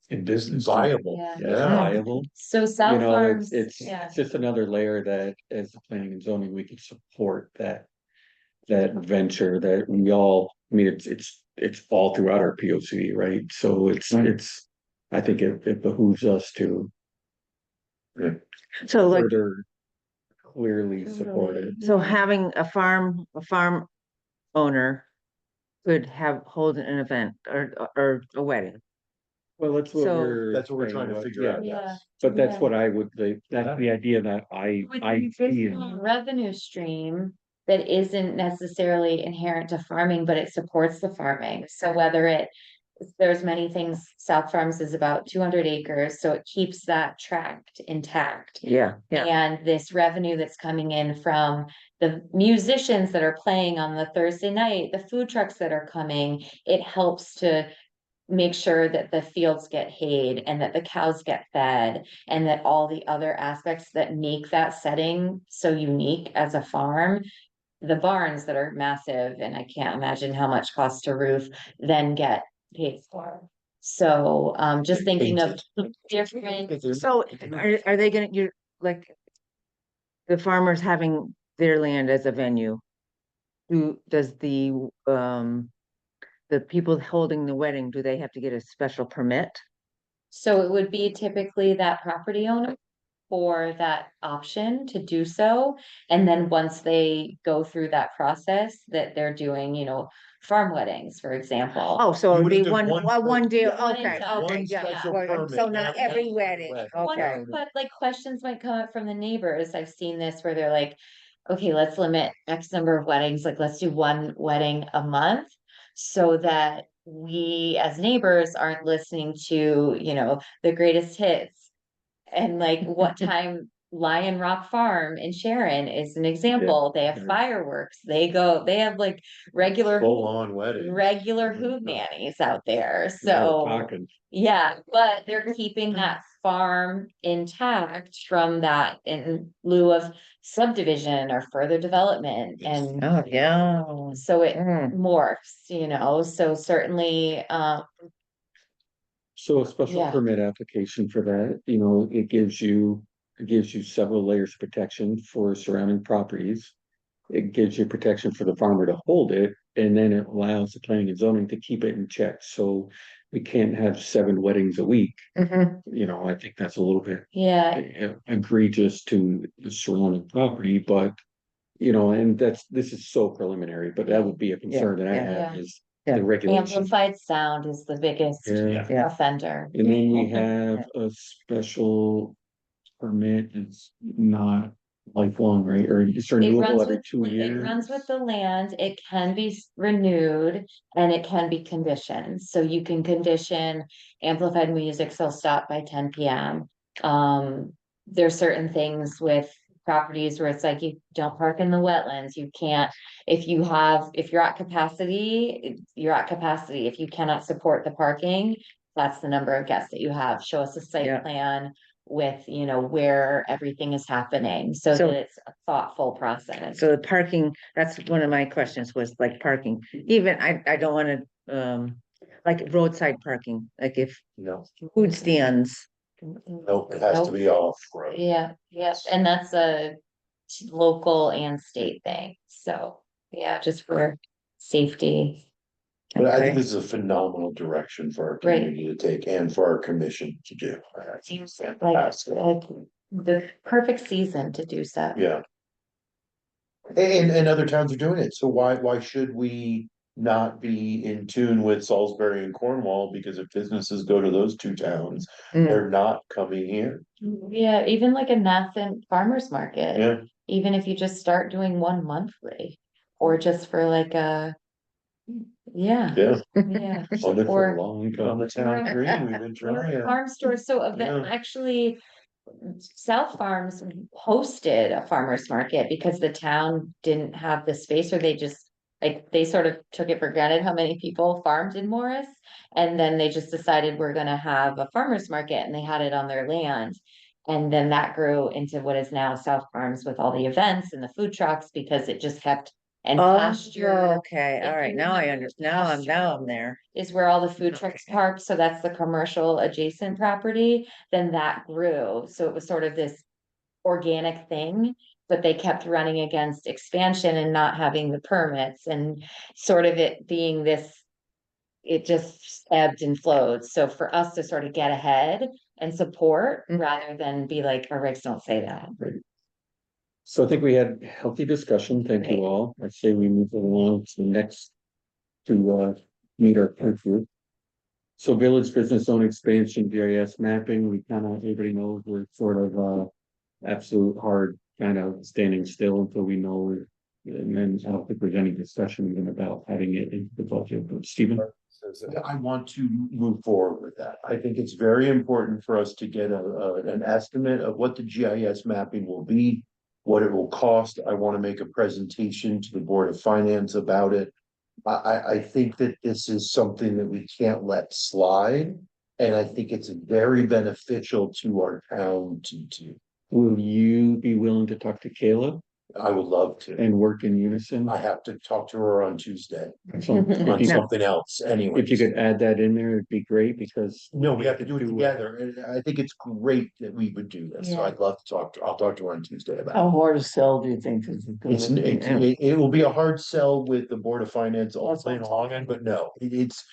In business. viable. Yeah. That's viable. So You South know, Farms, it's yeah, just another layer that as the planning and zoning, we can support that venture that we all, I mean, it's all throughout our P O C, right? So it's, I think it behooves us to So like, further clearly support it. so having a farm owner could hold an event or a wedding. Well, that's what So- we're. That's what we're saying, trying to what- figure yeah. out, yeah. yes. But that's Yeah. what I would, that's the idea that I With see. existing revenue stream that isn't necessarily inherent to farming, but it supports the farming. So whether there's many things, South Farms is about 200 acres, so it keeps that tract intact. Yeah, yeah. And this revenue that's coming in from the musicians that are playing on the Thursday night, the food trucks that are coming, it helps to make sure that the fields get hayed and that the cows get fed and that all the other aspects that make that setting so unique as a farm, the barns that are massive and I can't imagine how much costs to roof, then get paid for. So just thinking of different, So are they gonna, you're like, the farmers having their land as a venue? Does the people holding the wedding, do they have to get a special permit? so it would be typically that property owner for that option to do so. And then once they go through that process that they're doing, farm weddings, for example. Oh, so You it'd would be have to one, one one deal, Yeah. One okay, time, okay, one yeah. special Well, permit, so not not every every wedding, wedding. okay. But like questions might come up from the neighbors. I've seen this where they're like, okay, let's limit X number of weddings, like let's do one wedding a month. So that we as neighbors aren't listening to, the greatest hits. And like what time Lion Rock Farm in Sharon is an example. They have fireworks. They have like regular Full on wedding. hood nannies out there. Now we're So talking. yeah, but they're keeping that farm intact from that in lieu of subdivision or further development. Yes. And Oh, yeah. so it Mm. morphs, so certainly, So a special Yeah. permit application for that, it gives you several layers of protection for surrounding properties. It gives you protection for the farmer to hold it, and then it allows the planning and zoning to keep it in check. So we can't have 7 weddings a week. mhm, I think that's a little bit yeah, egregious to the surrounding property, but and this is so preliminary, but that would be a concern that I yeah, have yeah. is Yeah. the regulation. amplified sound is the biggest Yeah. Yeah. offender. And then we have a special permit, it's not lifelong, right? Or it's It renewable runs every with, 2 it years. runs with the land, it can be renewed and it can be conditioned, so you can condition amplified music, so stop by 10 PM. There's certain things with properties where it's like you don't park in the wetlands, you can't, if you're at capacity, you're at capacity, if you cannot support the parking, that's the number of guests that you have, show us a Yeah. site plan with, where everything is happening, so So- that it's a thoughtful process. So the parking, that's one of my questions was like parking, even I don't wanna, like roadside parking, like if No, food stands. nope, it has to be off road. Yeah, yes, and that's a local and state thing, so, yeah, just for safety. But I think Okay. this is a phenomenal direction for our Right. community to take and for our commission to do. Seems like Fantastic. the perfect season to do so. Yeah. And other towns are doing it, so why should we not be in tune with Salisbury and Cornwall? Because if businesses go to those 2 towns, Mm. they're not coming here. Yeah, even like a Nathan farmer's market. Yeah. Even if you just start doing one monthly, or just for like yeah, Yeah. yeah. On it for Or- a long On the time. town green, we've been trying. Farm stores, so Yeah. actually, South Farms hosted a farmer's market because the town didn't have the space, or they just, like, they sort of took it for granted how many people farmed in Morris. And then they just decided we're gonna have a farmer's market, and they had it on their land. And then that grew into what is now South Farms with all the events and the food trucks, because it just kept And Oh, pasture okay, all right, now I understand, now I'm there. is where all the food trucks parked, so that's the commercial adjacent property, then that grew, so it was sort of this organic thing, but they kept running against expansion and not having the permits and sort of it being this, it just ebbed and flowed. So for us to sort of get ahead and support rather than be like, our regs don't say that. So I think we had healthy discussion. Thank you all. I say we move along to the next to meet our curfew. So village business zone expansion, GIS mapping, we kind of, everybody knows we're sort of absolute hard kind of standing still until we know. And then I don't think there's any discussion even about adding it into the budget, but Stephen. I want to move forward with that. I think it's very important for us to get an estimate of what the GIS mapping will be, what it will cost. I want to make a presentation to the Board of Finance about it. I think that this is something that we can't let slide. And I think it's very beneficial to our town to do. Will you be willing to talk to Kayla I would love to. and work in unison? I have to talk to her on Tuesday So on if you, something else anyway. if you could add that in there, it'd be great because. No, we have to do it together. And I think it's great that we would do this. So Yeah. I'd love to talk to, I'll talk to her on Tuesday about How it. hard to sell do you think is it gonna be? It will be a hard sell with the Board of Finance all playing along in, but no, it's,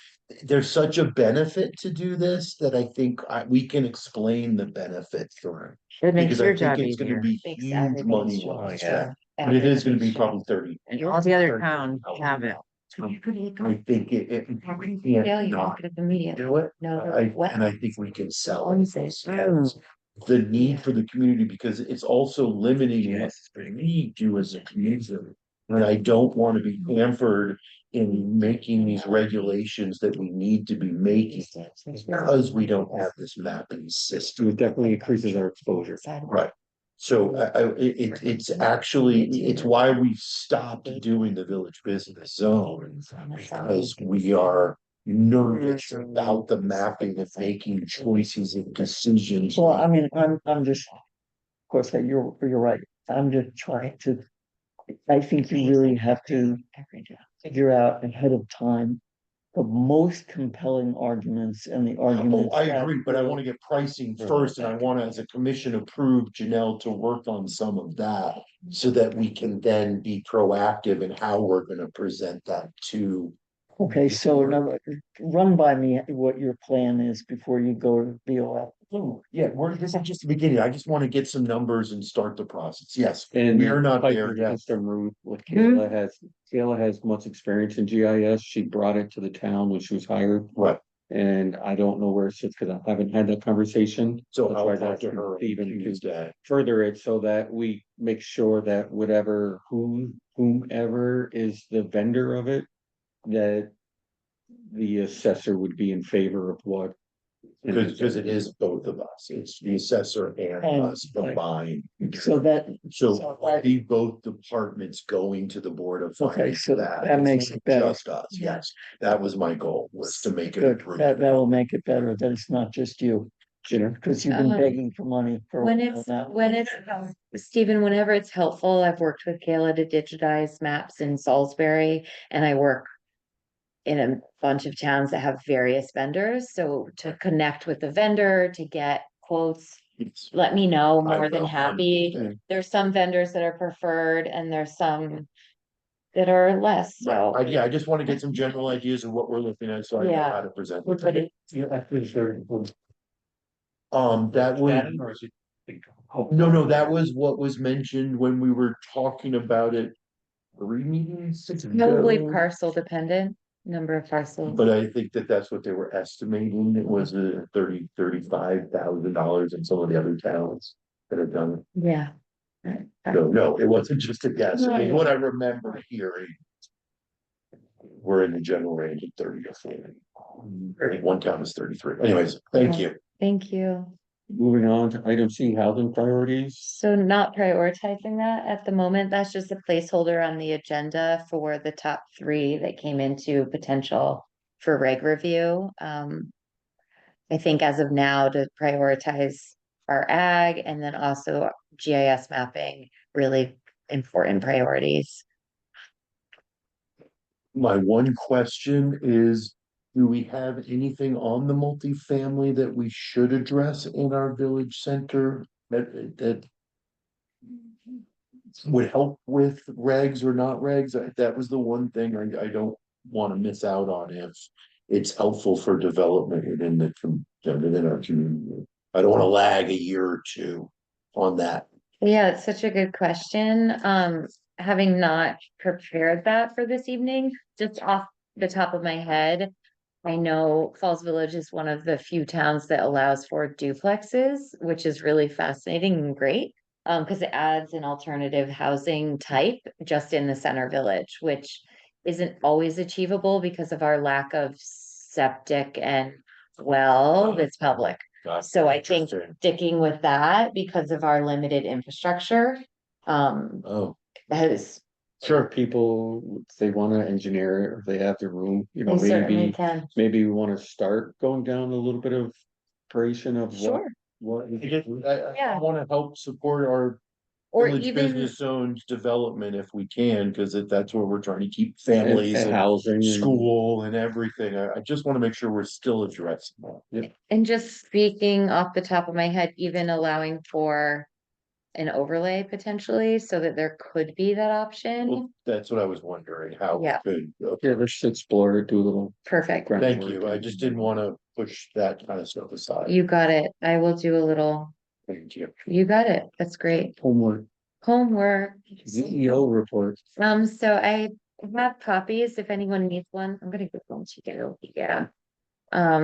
there's such a benefit to do this that I think we can explain the benefits to her. It makes Because I your think job it's gonna easier. be Makes huge everybody's money job wise, easier. but it is gonna be probably 30. And all the other towns have it. I think we Yeah, can't you not look at the media. do it. No, And I think we can sell it. Mm. The need for the community, because it's also limiting what we do as a community. And I don't want to be hampered in making these regulations that we need to be making because we don't have this mapping system. It definitely increases our exposure. Right. So it's actually, it's why we stopped doing the village business zone. Because we are nervous about the mapping and making choices and decisions. Well, I mean, I'm just, of course, you're right. I'm just trying to, I think you really have to figure out ahead of time the most compelling arguments and the Oh, arguments. I that agree, but I want to get pricing first, and I want to, as a commission, approve Janelle to work on some of that. So that we can then be proactive in how we're gonna present that to. Okay, so now run by me what your plan is before you go to BOF. Oh, yeah, this is just the beginning. I just want to get some numbers and start the process. Yes, And we are not there Piper, yet. just to root what Kayla has much experience in GIS. She brought it to the town when she was hired. Right. And I don't know where it sits because I haven't had that conversation. So That's why I I'll talk asked to her Stephen on to Tuesday. further it so that we make sure that whatever whomever is the vendor of it, that the assessor would be in favor of what. Because it is both of us. It's the assessor and us combined. So that, So be both departments going to the Board of Okay, Finance. so for that It's makes not it better. Just us, yes. That was my goal, was to make it. good, improvement. that will make it better, that it's not just you. Because you've been begging for money for a When while it's, now. Stephen, whenever it's helpful, I've worked with Kayla to digitize maps in Salisbury and I work in a bunch of towns that have various vendors. So to connect with the vendor, to get quotes, let me know, I more than will, happy. 100%. There's some vendors that are preferred and there's some that are less, so. Yeah, I just want to get some general ideas of what we're looking at, so I know Yeah. how to present. But it. it- That was, no, that was what was mentioned when we were talking about it. 3 meetings Probably ago. parcel dependent, number of parcels. But I think that that's what they were estimating. It was $35,000 in some of the other towns that have done it. Yeah. No, it wasn't just a guess. It was what I remember hearing. We're in the general range of 30 to 40. I think one town is 33. Anyways, thank you. Thank you. Moving on to item C, housing priorities. So not prioritizing that at the moment, that's just a placeholder on the agenda for the top 3 that came into potential for reg review. I think as of now to prioritize our ag and then also GIS mapping, really important priorities. My one question is, do we have anything on the multifamily that we should address in our village center that would help with regs or not regs? That was the one thing I don't want to miss out on if it's helpful for development within our community. I don't want to lag a year or two on that. Yeah, it's such a good question. Having not prepared that for this evening, just off the top of my head, I know Falls Village is one of the few towns that allows for duplexes, which is really fascinating and great. Because it adds an alternative housing type just in the center village, which isn't always achievable because of our lack of septic and well, it's public. So I think sticking with that because of our limited infrastructure, Oh, has, Sure, people, if they wanna engineer it, or if they have the room, they certainly maybe, can. maybe we wanna start going down a little bit of creation of Sure. what. I Yeah. want to help support our Or village even, business zones development if we can, because that's where we're trying to keep And families and housing and. school and everything. I just want to make sure we're still addressing that. and just speaking off the top of my head, even allowing for an overlay potentially, so that there could be that option. Well, that's what I was wondering, how we Yeah. could. Yeah, let's explore it, do a little. Perfect. Thank groundwork you. I and- just didn't want to push that kind of stuff aside. You got it. I will do a little, Thank you. you got it. That's great. Homework, Homework. CEO report. So I have copies if anyone needs one. I'm gonna give them to you. Yeah.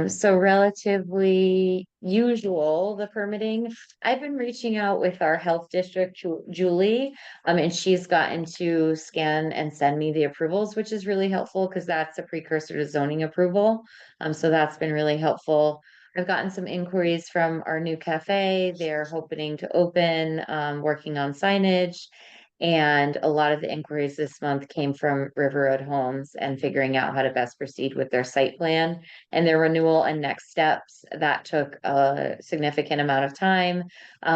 So relatively usual, the permitting. I've been reaching out with our health district, Julie, and she's gotten to scan and send me the approvals, which is really helpful because that's a precursor to zoning approval. So that's been really helpful. I've gotten some inquiries from our new cafe. They're hoping to open, working on signage. And a lot of the inquiries this month came from River Road Homes and figuring out how to best proceed with their site plan and their renewal and next steps. That took a significant amount of time.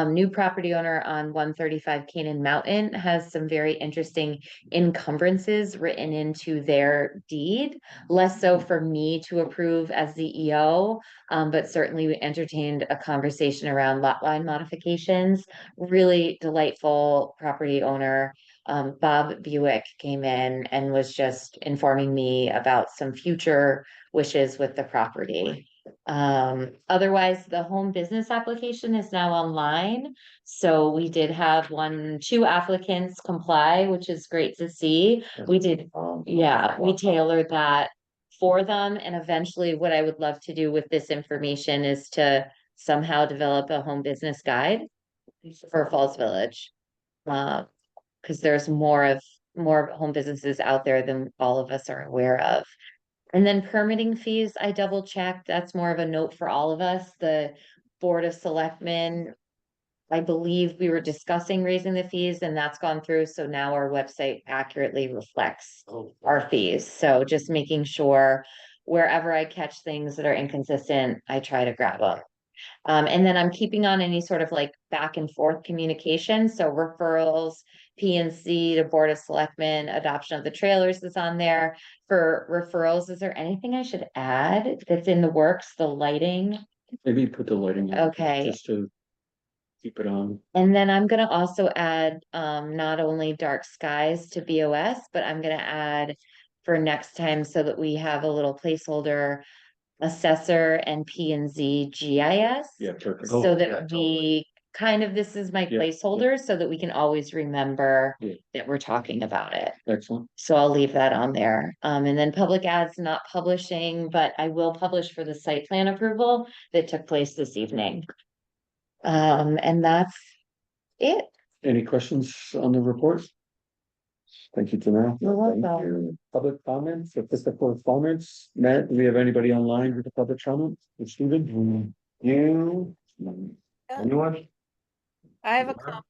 New property owner on 135 Canaan Mountain has some very interesting encumbrances written into their deed, less so for me to approve as the EO, but certainly we entertained a conversation around lot line modifications. Really delightful property owner. Bob Buick came in and was just informing me about some future wishes with the property. Otherwise, the home business application is now online. So we did have two applicants comply, which is great to see. We did, yeah, we tailored that for them. And eventually what I would love to do with this information is to somehow develop a home business guide for Falls Village. Because there's more home businesses out there than all of us are aware of. And then permitting fees, I double checked. That's more of a note for all of us. The Board of Selectmen, I believe we were discussing raising the fees and that's gone through. So now our website accurately reflects our fees. So just making sure wherever I catch things that are inconsistent, I try to grab them. And then I'm keeping on any sort of like back and forth communication. So referrals, PNC to Board of Selectmen, adoption of the trailers is on there. For referrals, is there anything I should add that's in the works? The lighting? Maybe put the lighting. in, Okay. Just to keep it on. And then I'm gonna also add not only dark skies to BOS, but I'm gonna add for next time so that we have a little placeholder assessor and P and Z GIS. Yeah, perfect. So that we kind of, this is my Yeah, placeholder so that we can always remember Yeah. that we're talking about it. Excellent. So I'll leave that on there. And then public ads, not publishing, but I will publish for the site plan approval that took place this evening. And that's it. Any questions on the report? Thank you, Janelle. You're Thank welcome. you. Public comments, official correspondence. Matt, do we have anybody online with the public comment? Stephen? You? Anyone? I have a comment.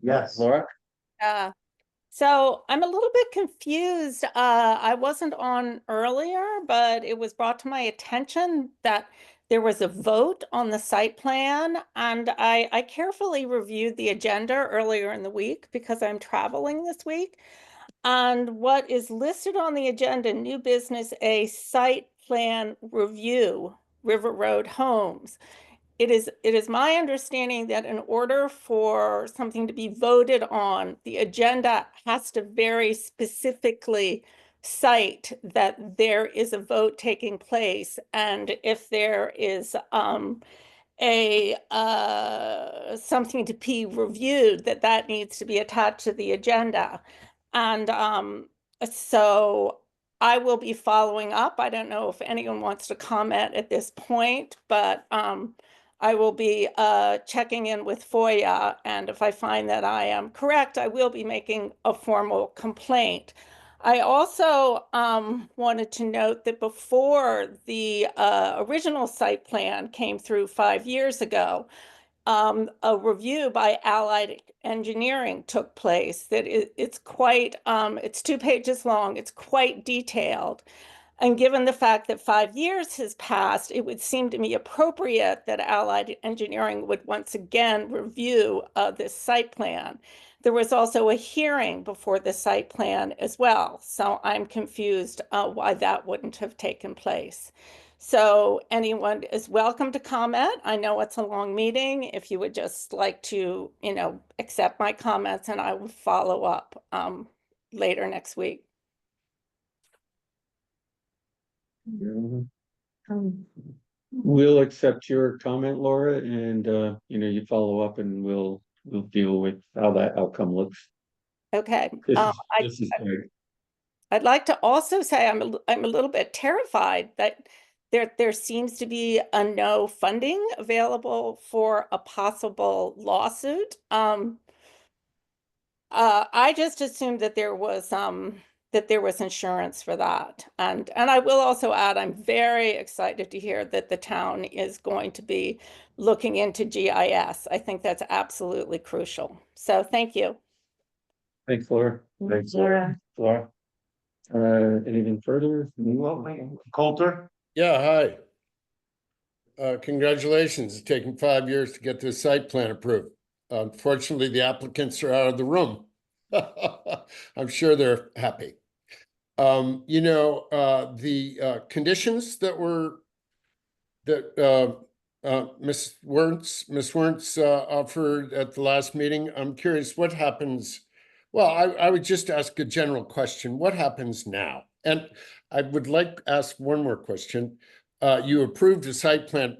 Yes. Laura? So I'm a little bit confused. I wasn't on earlier, but it was brought to my attention that there was a vote on the site plan, and I carefully reviewed the agenda earlier in the week because I'm traveling this week. And what is listed on the agenda, new business, a site plan review, River Road Homes. It is my understanding that in order for something to be voted on, the agenda has to very specifically cite that there is a vote taking place. And if there is something to be reviewed, that needs to be attached to the agenda. And so I will be following up. I don't know if anyone wants to comment at this point, but I will be checking in with FOIA, and if I find that I am correct, I will be making a formal complaint. I also wanted to note that before the original site plan came through 5 years ago, a review by Allied Engineering took place that it's quite, it's 2 pages long, it's quite detailed. And given the fact that 5 years has passed, it would seem to me appropriate that Allied Engineering would once again review this site plan. There was also a hearing before the site plan as well. So I'm confused why that wouldn't have taken place. So anyone is welcome to comment. I know it's a long meeting. If you would just like to, accept my comments, and I will follow up later next week. We'll accept your comment, Laura, and you follow up and we'll deal with how that outcome looks. Okay. This is good. I'd like to also say I'm a little bit terrified that there seems to be a no funding available for a possible lawsuit. I just assumed that there was insurance for that. And I will also add, I'm very excited to hear that the town is going to be looking into GIS. I think that's absolutely crucial. So thank you. Thanks, Laura. Thanks, Laura. Laura. Anything further? Coulter? Yeah, hi. Congratulations, it's taken 5 years to get this site plan approved. Unfortunately, the applicants are out of the room. I'm sure they're happy. The conditions that Ms. Wernz offered at the last meeting, I'm curious what happens. Well, I would just ask a general question. What happens now? And I would like to ask one more question. You approved a site plan.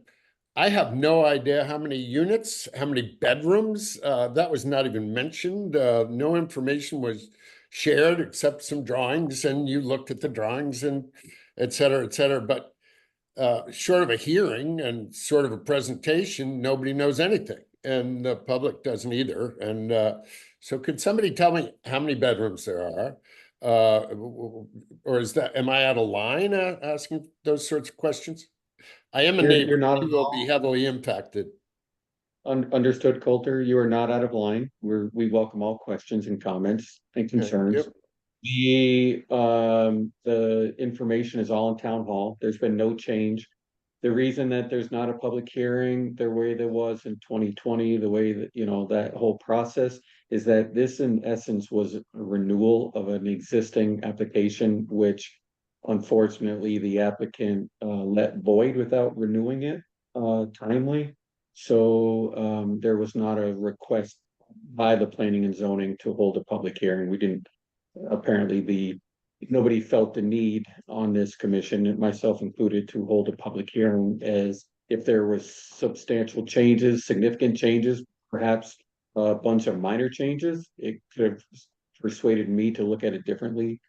I have no idea how many units, how many bedrooms. That was not even mentioned. No information was shared except some drawings, and you looked at the drawings and et cetera, et cetera. But short of a hearing and sort of a presentation, nobody knows anything, and the public doesn't either. And so could somebody tell me how many bedrooms there are? Or am I out of line asking those sorts of questions? I am a neighbor. You're not who will be heavily impacted. Understood, Coulter. You are not out of line. We welcome all questions and comments and concerns. Yep. The information is all in town hall. There's been no change. The reason that there's not a public hearing the way there was in 2020, the way that, that whole process is that this in essence was a renewal of an existing application, which unfortunately the applicant let void without renewing it timely. So there was not a request by the planning and zoning to hold a public hearing. We didn't, apparently nobody felt the need on this commission, myself included, to hold a public hearing, as if there was substantial changes, significant changes, perhaps a bunch of minor changes, it could have persuaded me to look at it differently,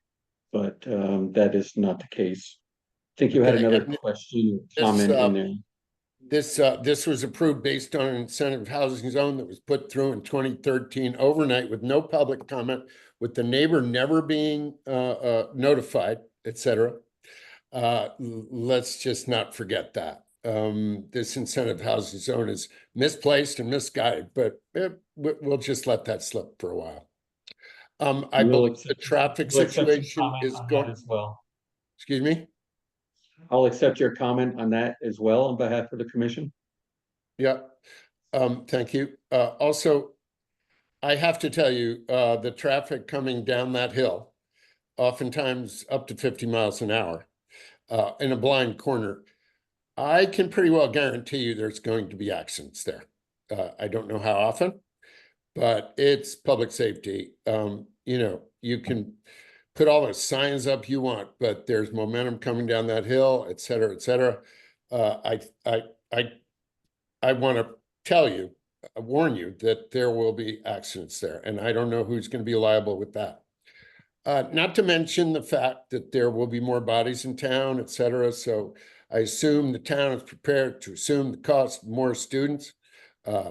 but that is not the case. I think you had another question, comment in there. This was approved based on an incentive housing zone that was put through in 2013 overnight with no public comment, with the neighbor never being notified, et cetera. Let's just not forget that. This incentive housing zone is misplaced and misguided, but we'll just let that slip for a while. I believe the traffic situation is going as well. Excuse me? I'll accept your comment on that as well on behalf of the commission. Yeah, thank you. Also, I have to tell you, the traffic coming down that hill oftentimes up to 50 miles an hour, in a blind corner, I can pretty well guarantee you there's going to be accidents there. I don't know how often, but it's public safety. You know, you can put all the signs up you want, but there's momentum coming down that hill, et cetera, et cetera. I want to tell you, warn you that there will be accidents there, and I don't know who's going to be liable with that. Not to mention the fact that there will be more bodies in town, et cetera. So I assume the town is prepared to assume the cost of more students,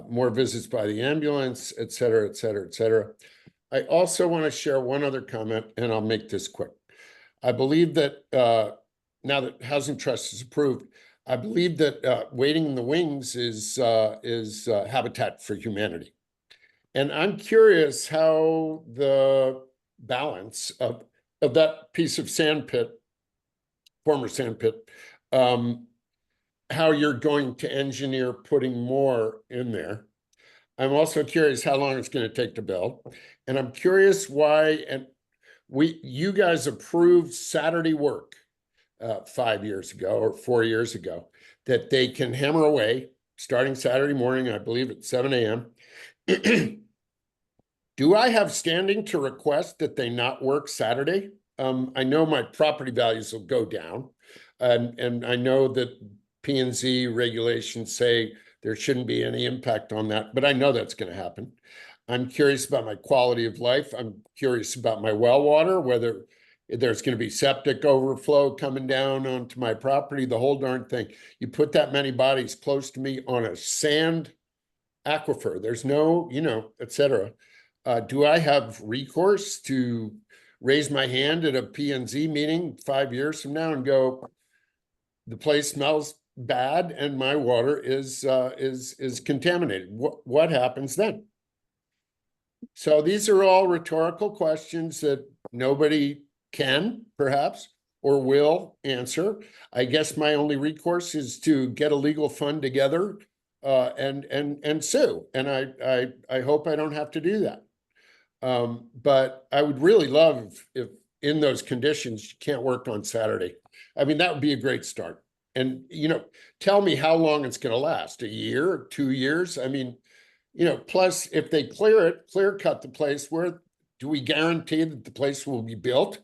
more visits by the ambulance, et cetera, et cetera, et cetera. I also want to share one other comment, and I'll make this quick. I believe that now that Housing Trust is approved, I believe that waiting in the wings is Habitat for Humanity. And I'm curious how the balance of that piece of sand pit, former sand pit, how you're going to engineer putting more in there. I'm also curious how long it's going to take to build. And I'm curious why, and you guys approved Saturday work 5 years ago or 4 years ago, that they can hammer away starting Saturday morning, I believe at 7 a.m. Do I have standing to request that they not work Saturday? I know my property values will go down, and I know that P&Z regulations say there shouldn't be any impact on that, but I know that's going to happen. I'm curious about my quality of life. I'm curious about my well water, whether there's going to be septic overflow coming down onto my property, the whole darn thing. You put that many bodies close to me on a sand aquifer, there's no, you know, et cetera. Do I have recourse to raise my hand at a P&Z meeting 5 years from now and go, the place smells bad and my water is contaminated? What happens then? So these are all rhetorical questions that nobody can, perhaps, or will answer. I guess my only recourse is to get a legal fund together and sue. And I hope I don't have to do that. But I would really love if in those conditions you can't work on Saturday. I mean, that would be a great start. And, you know, tell me how long it's going to last, a year, 2 years? I mean, you know, plus if they clear cut the place, where do we guarantee that the place will be built?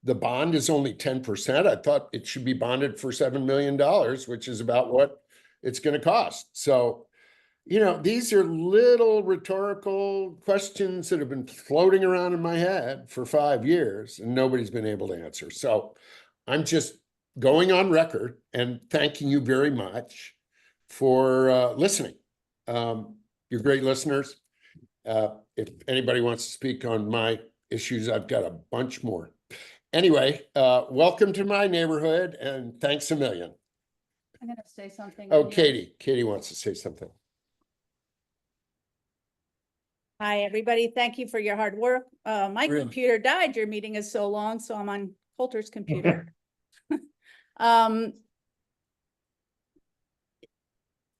The bond is only 10%. I thought it should be bonded for $7 million, which is about what it's going to cost. So, you know, these are little rhetorical questions that have been floating around in my head for 5 years and nobody's been able to answer. So I'm just going on record and thanking you very much for listening. You're great listeners. If anybody wants to speak on my issues, I've got a bunch more. Anyway, welcome to my neighborhood and thanks a million. I'm going to say something. Oh, Katie wants to say something. Hi, everybody. Thank you for your hard work. My Really? computer died. Your meeting is so long, so I'm on Coulter's computer.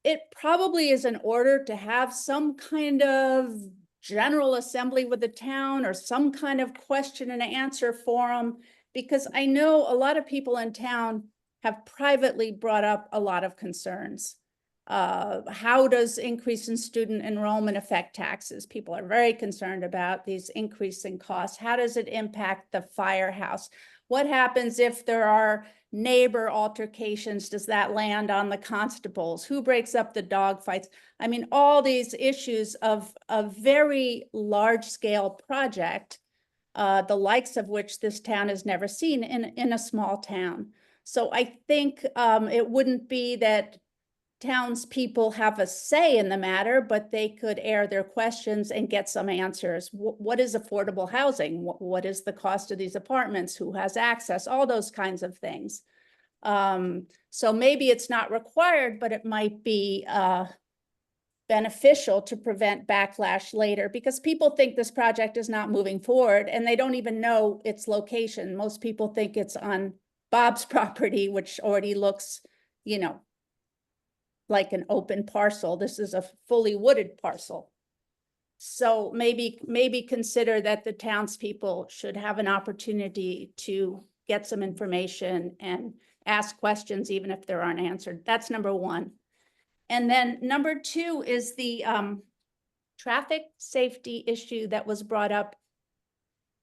It probably is in order to have some kind of general assembly with the town or some kind of question and answer forum, because I know a lot of people in town have privately brought up a lot of concerns. How does increase in student enrollment affect taxes? People are very concerned about these increasing costs. How does it impact the firehouse? What happens if there are neighbor altercations? Does that land on the constables? Who breaks up the dog fights? I mean, all these issues of a very large scale project, the likes of which this town has never seen in a small town. So I think it wouldn't be that townspeople have a say in the matter, but they could air their questions and get some answers. What is affordable housing? What is the cost of these apartments? Who has access? All those kinds of things. So maybe it's not required, but it might be beneficial to prevent backlash later, because people think this project is not moving forward and they don't even know its location. Most people think it's on Bob's property, which already looks, you know, like an open parcel. This is a fully wooded parcel. So maybe consider that the townspeople should have an opportunity to get some information and ask questions, even if there aren't answered. That's number one. And then number two is the traffic safety issue that was brought up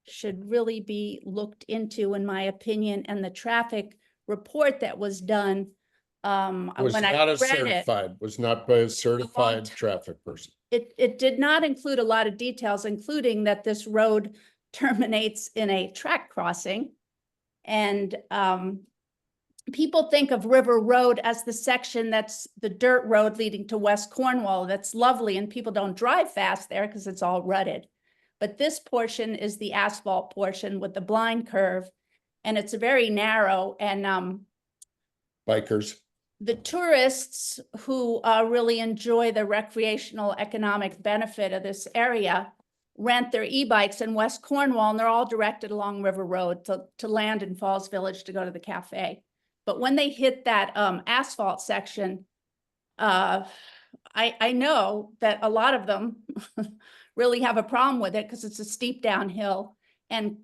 should really be looked into, in my opinion, and the traffic report that was done. Was When I not a read it, certified, was not by a certified traffic person. it did not include a lot of details, including that this road terminates in a track crossing. And people think of River Road as the section that's the dirt road leading to West Cornwall. That's lovely, and people don't drive fast there because it's all rutted. But this portion is the asphalt portion with the blind curve, and it's very narrow. And Bikers. the tourists who really enjoy the recreational economic benefit of this area rent their e-bikes in West Cornwall, and they're all directed along River Road to land in Falls Village to go to the cafe. But when they hit that asphalt section, I know that a lot of them really have a problem with it because it's a steep downhill, and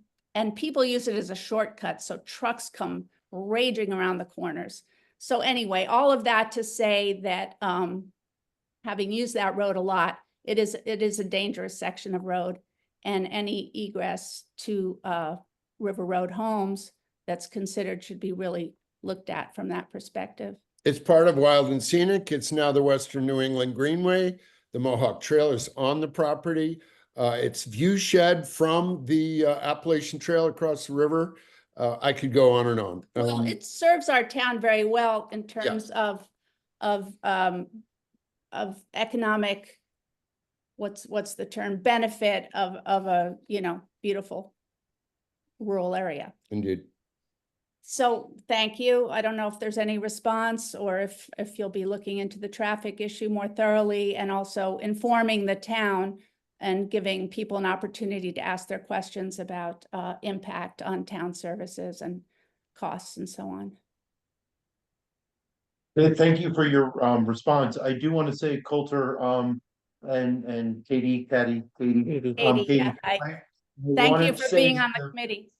people use it as a shortcut. So trucks come raging around the corners. So anyway, all of that to say that having used that road a lot, it is a dangerous section of road, and any egress to River Road homes that's considered should be really looked at from that perspective. It's part of Wild and Scenic. It's now the Western New England Greenway. The Mohawk Trail is on the property. It's view shed from the Appalachian Trail across the river. I could go on and on. Well, it serves our town very well in terms of economic, what's the term, benefit of a, beautiful rural area. Indeed. So thank you. I don't know if there's any response, or if you'll be looking into the traffic issue more thoroughly, and also informing the town and giving people an opportunity to ask their questions about impact on town services and costs and so on. Thank you for your response. I do want to say, Coulter, and Katie, Katie, Katie, thank you for being on the committee.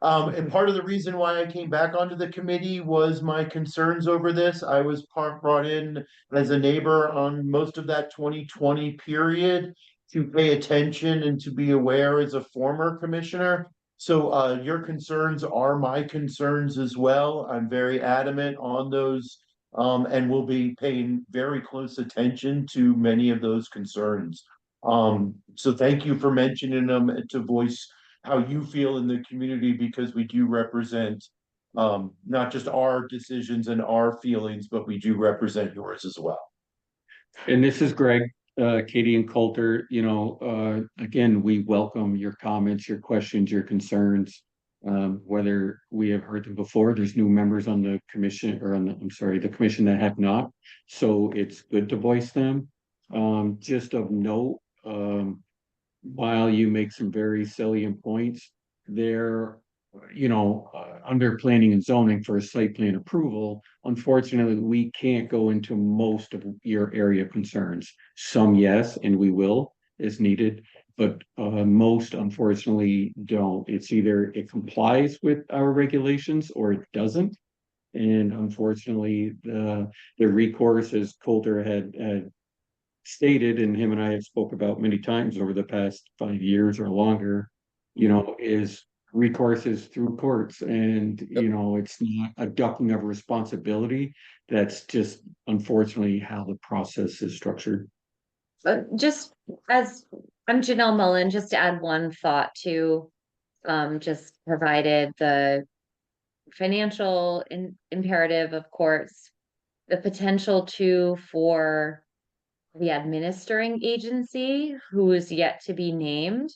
And part of the reason why I came back onto the committee was my concerns over this. I was brought in as a neighbor on most of that 2020 period to pay attention and to be aware as a former commissioner. So your concerns are my concerns as well. I'm very adamant on those, and will be paying very close attention to many of those concerns. So thank you for mentioning them to voice how you feel in the community, because we do represent not just our decisions and our feelings, but we do represent yours as well. And this is Greg, Katie and Coulter. Again, we welcome your comments, your questions, your concerns. Whether we have heard them before, there's new members on the commission, or the commission that have not. So it's good to voice them. Just of note, while you make some very salient points, there, under planning and zoning for a site plan approval, unfortunately, we can't go into most of your area concerns. Some, yes, and we will as needed, but most unfortunately don't. It's either it complies with our regulations or it doesn't. And unfortunately, the recourse, as Coulter had stated, and him and I have spoke about many times over the past 5 years or longer, is recourse is through courts, and it's not a ducking of responsibility. That's just unfortunately how the process is structured. Just as I'm Janelle Mullen, just to add one thought to, just provided the financial imperative, of course, the potential for the administering agency, who is yet to be named,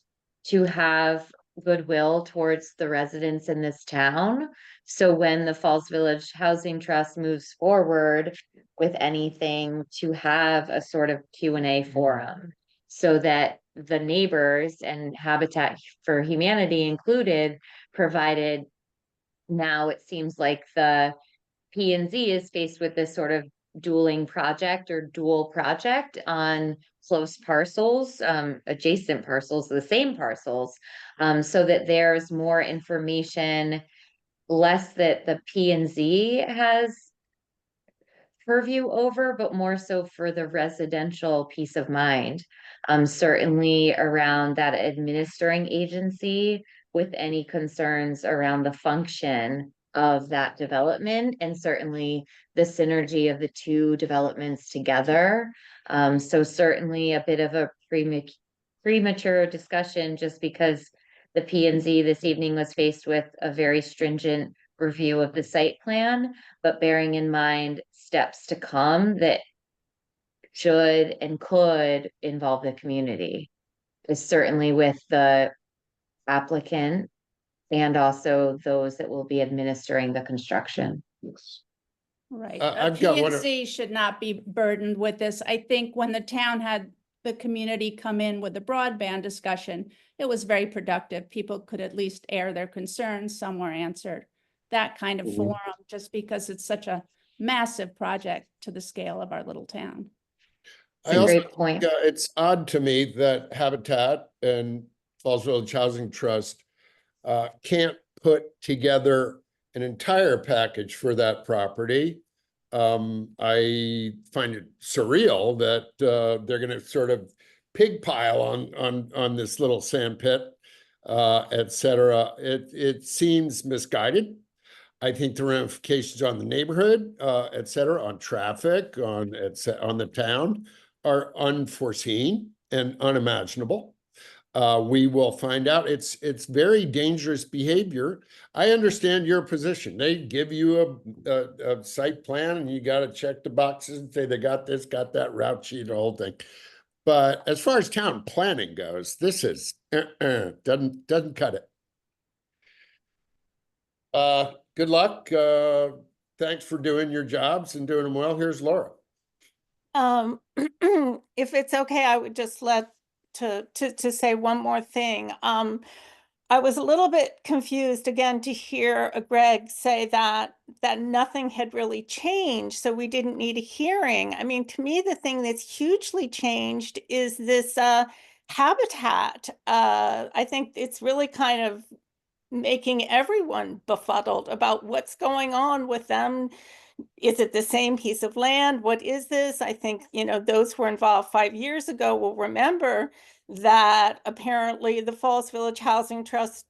to have goodwill towards the residents in this town. So when the Falls Village Housing Trust moves forward with anything, to have a sort of Q&A forum, so that the neighbors and Habitat for Humanity included, provided now it seems like the P&Z is faced with this sort of dual project on close parcels, adjacent parcels, the same parcels, so that there's more information, less that the P and Z has purview over, but more so for the residential peace of mind. Certainly around that administering agency with any concerns around the function of that development, and certainly the synergy of the two developments together. So certainly a bit of a premature discussion, just because the P and Z this evening was faced with a very stringent review of the site plan, but bearing in mind steps to come that should and could involve the community, is certainly with the applicant and also those that will be administering the construction. Right. I've got one. P&Z should not be burdened with this. I think when the town had the community come in with the broadband discussion, it was very productive. People could at least air their concerns. Some were answered. That kind of forum, just because it's such a massive project to the scale of our little town. It's a great point. It's odd to me that Habitat and Falls Village Housing Trust can't put together an entire package for that property. I find it surreal that they're going to sort of pig pile on this little sand pit, etc. It seems misguided. I think the ramifications on the neighborhood, etc., on traffic, on the town, are unforeseen and unimaginable. We will find out. It's very dangerous behavior. I understand your position. They give you a site plan and you got to check the boxes and say they got this, got that, route sheet, the whole thing. But as far as town planning goes, this is doesn't cut it. Good luck. Thanks for doing your jobs and doing them well. Here's Laura. If it's okay, I would just like to say one more thing. I was a little bit confused again to hear Greg say that nothing had really changed, so we didn't need a hearing. I mean, to me, the thing that's hugely changed is this habitat. I think it's really kind of making everyone befuddled about what's going on with them. Is it the same piece of land? What is this? I think, those who were involved 5 years ago will remember that apparently the Falls Village Housing Trust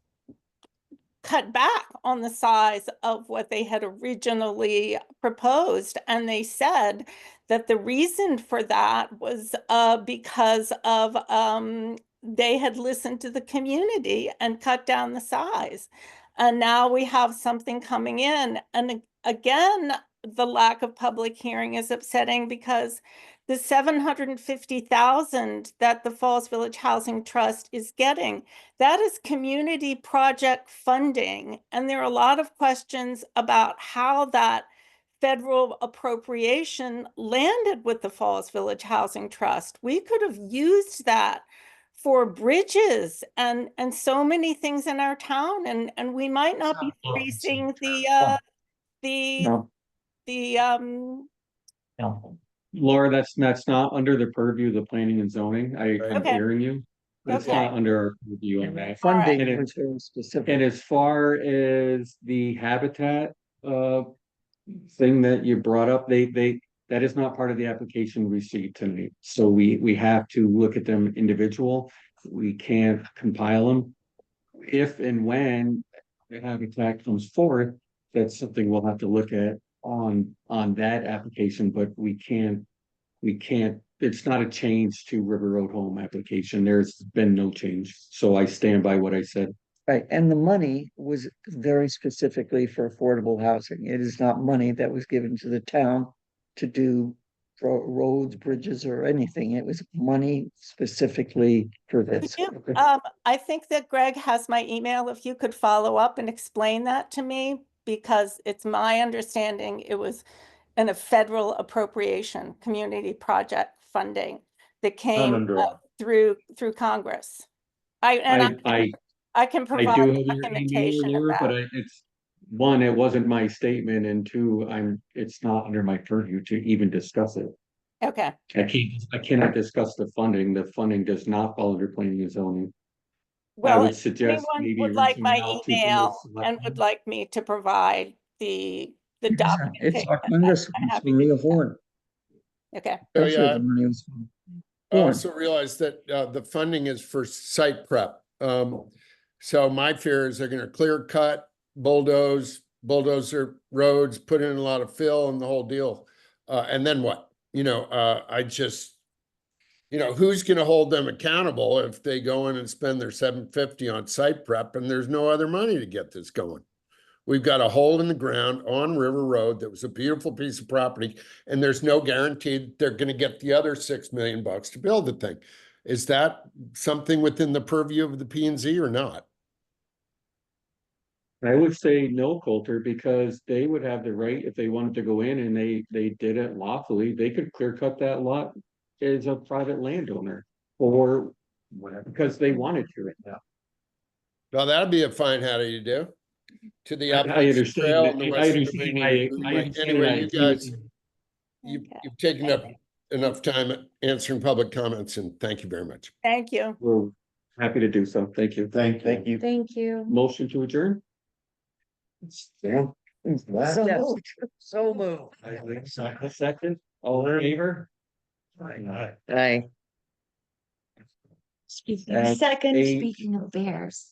cut back on the size of what they had originally proposed. And they said that the reason for that was because of they had listened to the community and cut down the size. And now we have something coming in. And again, the lack of public hearing is upsetting, because the $750,000 that the Falls Village Housing Trust is getting, that is community project funding. And there are a lot of questions about how that federal appropriation landed with the Falls Village Housing Trust. We could have used that for bridges and so many things in our town, and we might not be facing Laura, that's not under the purview of the planning and zoning. I'm Okay. hearing you. But it's not under our purview on that. Funding And was very specific. And as far as the habitat thing that you brought up, that is not part of the application received tonight. So we have to look at them individual. We can't compile them. If and when the habitat comes forth, that's something we'll have to look at on that application, but we can't, it's not a change to River Road Home application. There's been no change. So I stand by what I said. Right, and the money was very specifically for affordable housing. It is not money that was given to the town to do roads, bridges, or anything. It was money specifically for this. I think that Greg has my email. If you could follow up and explain that to me, because it's my understanding it was in a federal appropriation, community project funding that came through Congress. I can provide I do have your documentation email, of Laura, that. but it's one, it wasn't my statement, and two, it's not under my purview to even discuss it. Okay, I cannot discuss the funding. The funding does not fall under planning and zoning. I well, would if suggest anyone maybe would like reaching my out to the email and selectmen. would like me to provide the It's documentation. our I'm Congresswoman happy to Maria do that. Horn. Okay, Oh, That's where yeah. the money was from. I Horn. also realized that the funding is for site prep. So my fear is they're gonna clear cut, bulldozer roads, put in a lot of fill and the whole deal. And then what? Who's gonna hold them accountable if they go in and spend their $750 on site prep and there's no other money to get this going? We've got a hole in the ground on River Road that was a beautiful piece of property, and there's no guarantee that they're gonna get the other $6 million to build the thing. Is that something within the purview of the P and Z or not? I would say no, Coulter, because they would have the right, if they wanted to go in and they did it lawfully, they could clear cut that lot as a private landowner. Or whatever, because they wanted to right now. Well, that'd be a fine how do you do to the I Appalachian understand Trail that. and the I Western understand. Dominion. I understand. Anyway, I you agree with guys, you. you've taken up enough time answering public comments, and thank you very much. thank you. We're happy to do so. Thank you. Thank you. Thank you. Motion to adjourn? Yeah. So moved. So moved. A second, all in favor? Aye. Speaking At second, eight, speaking of bears.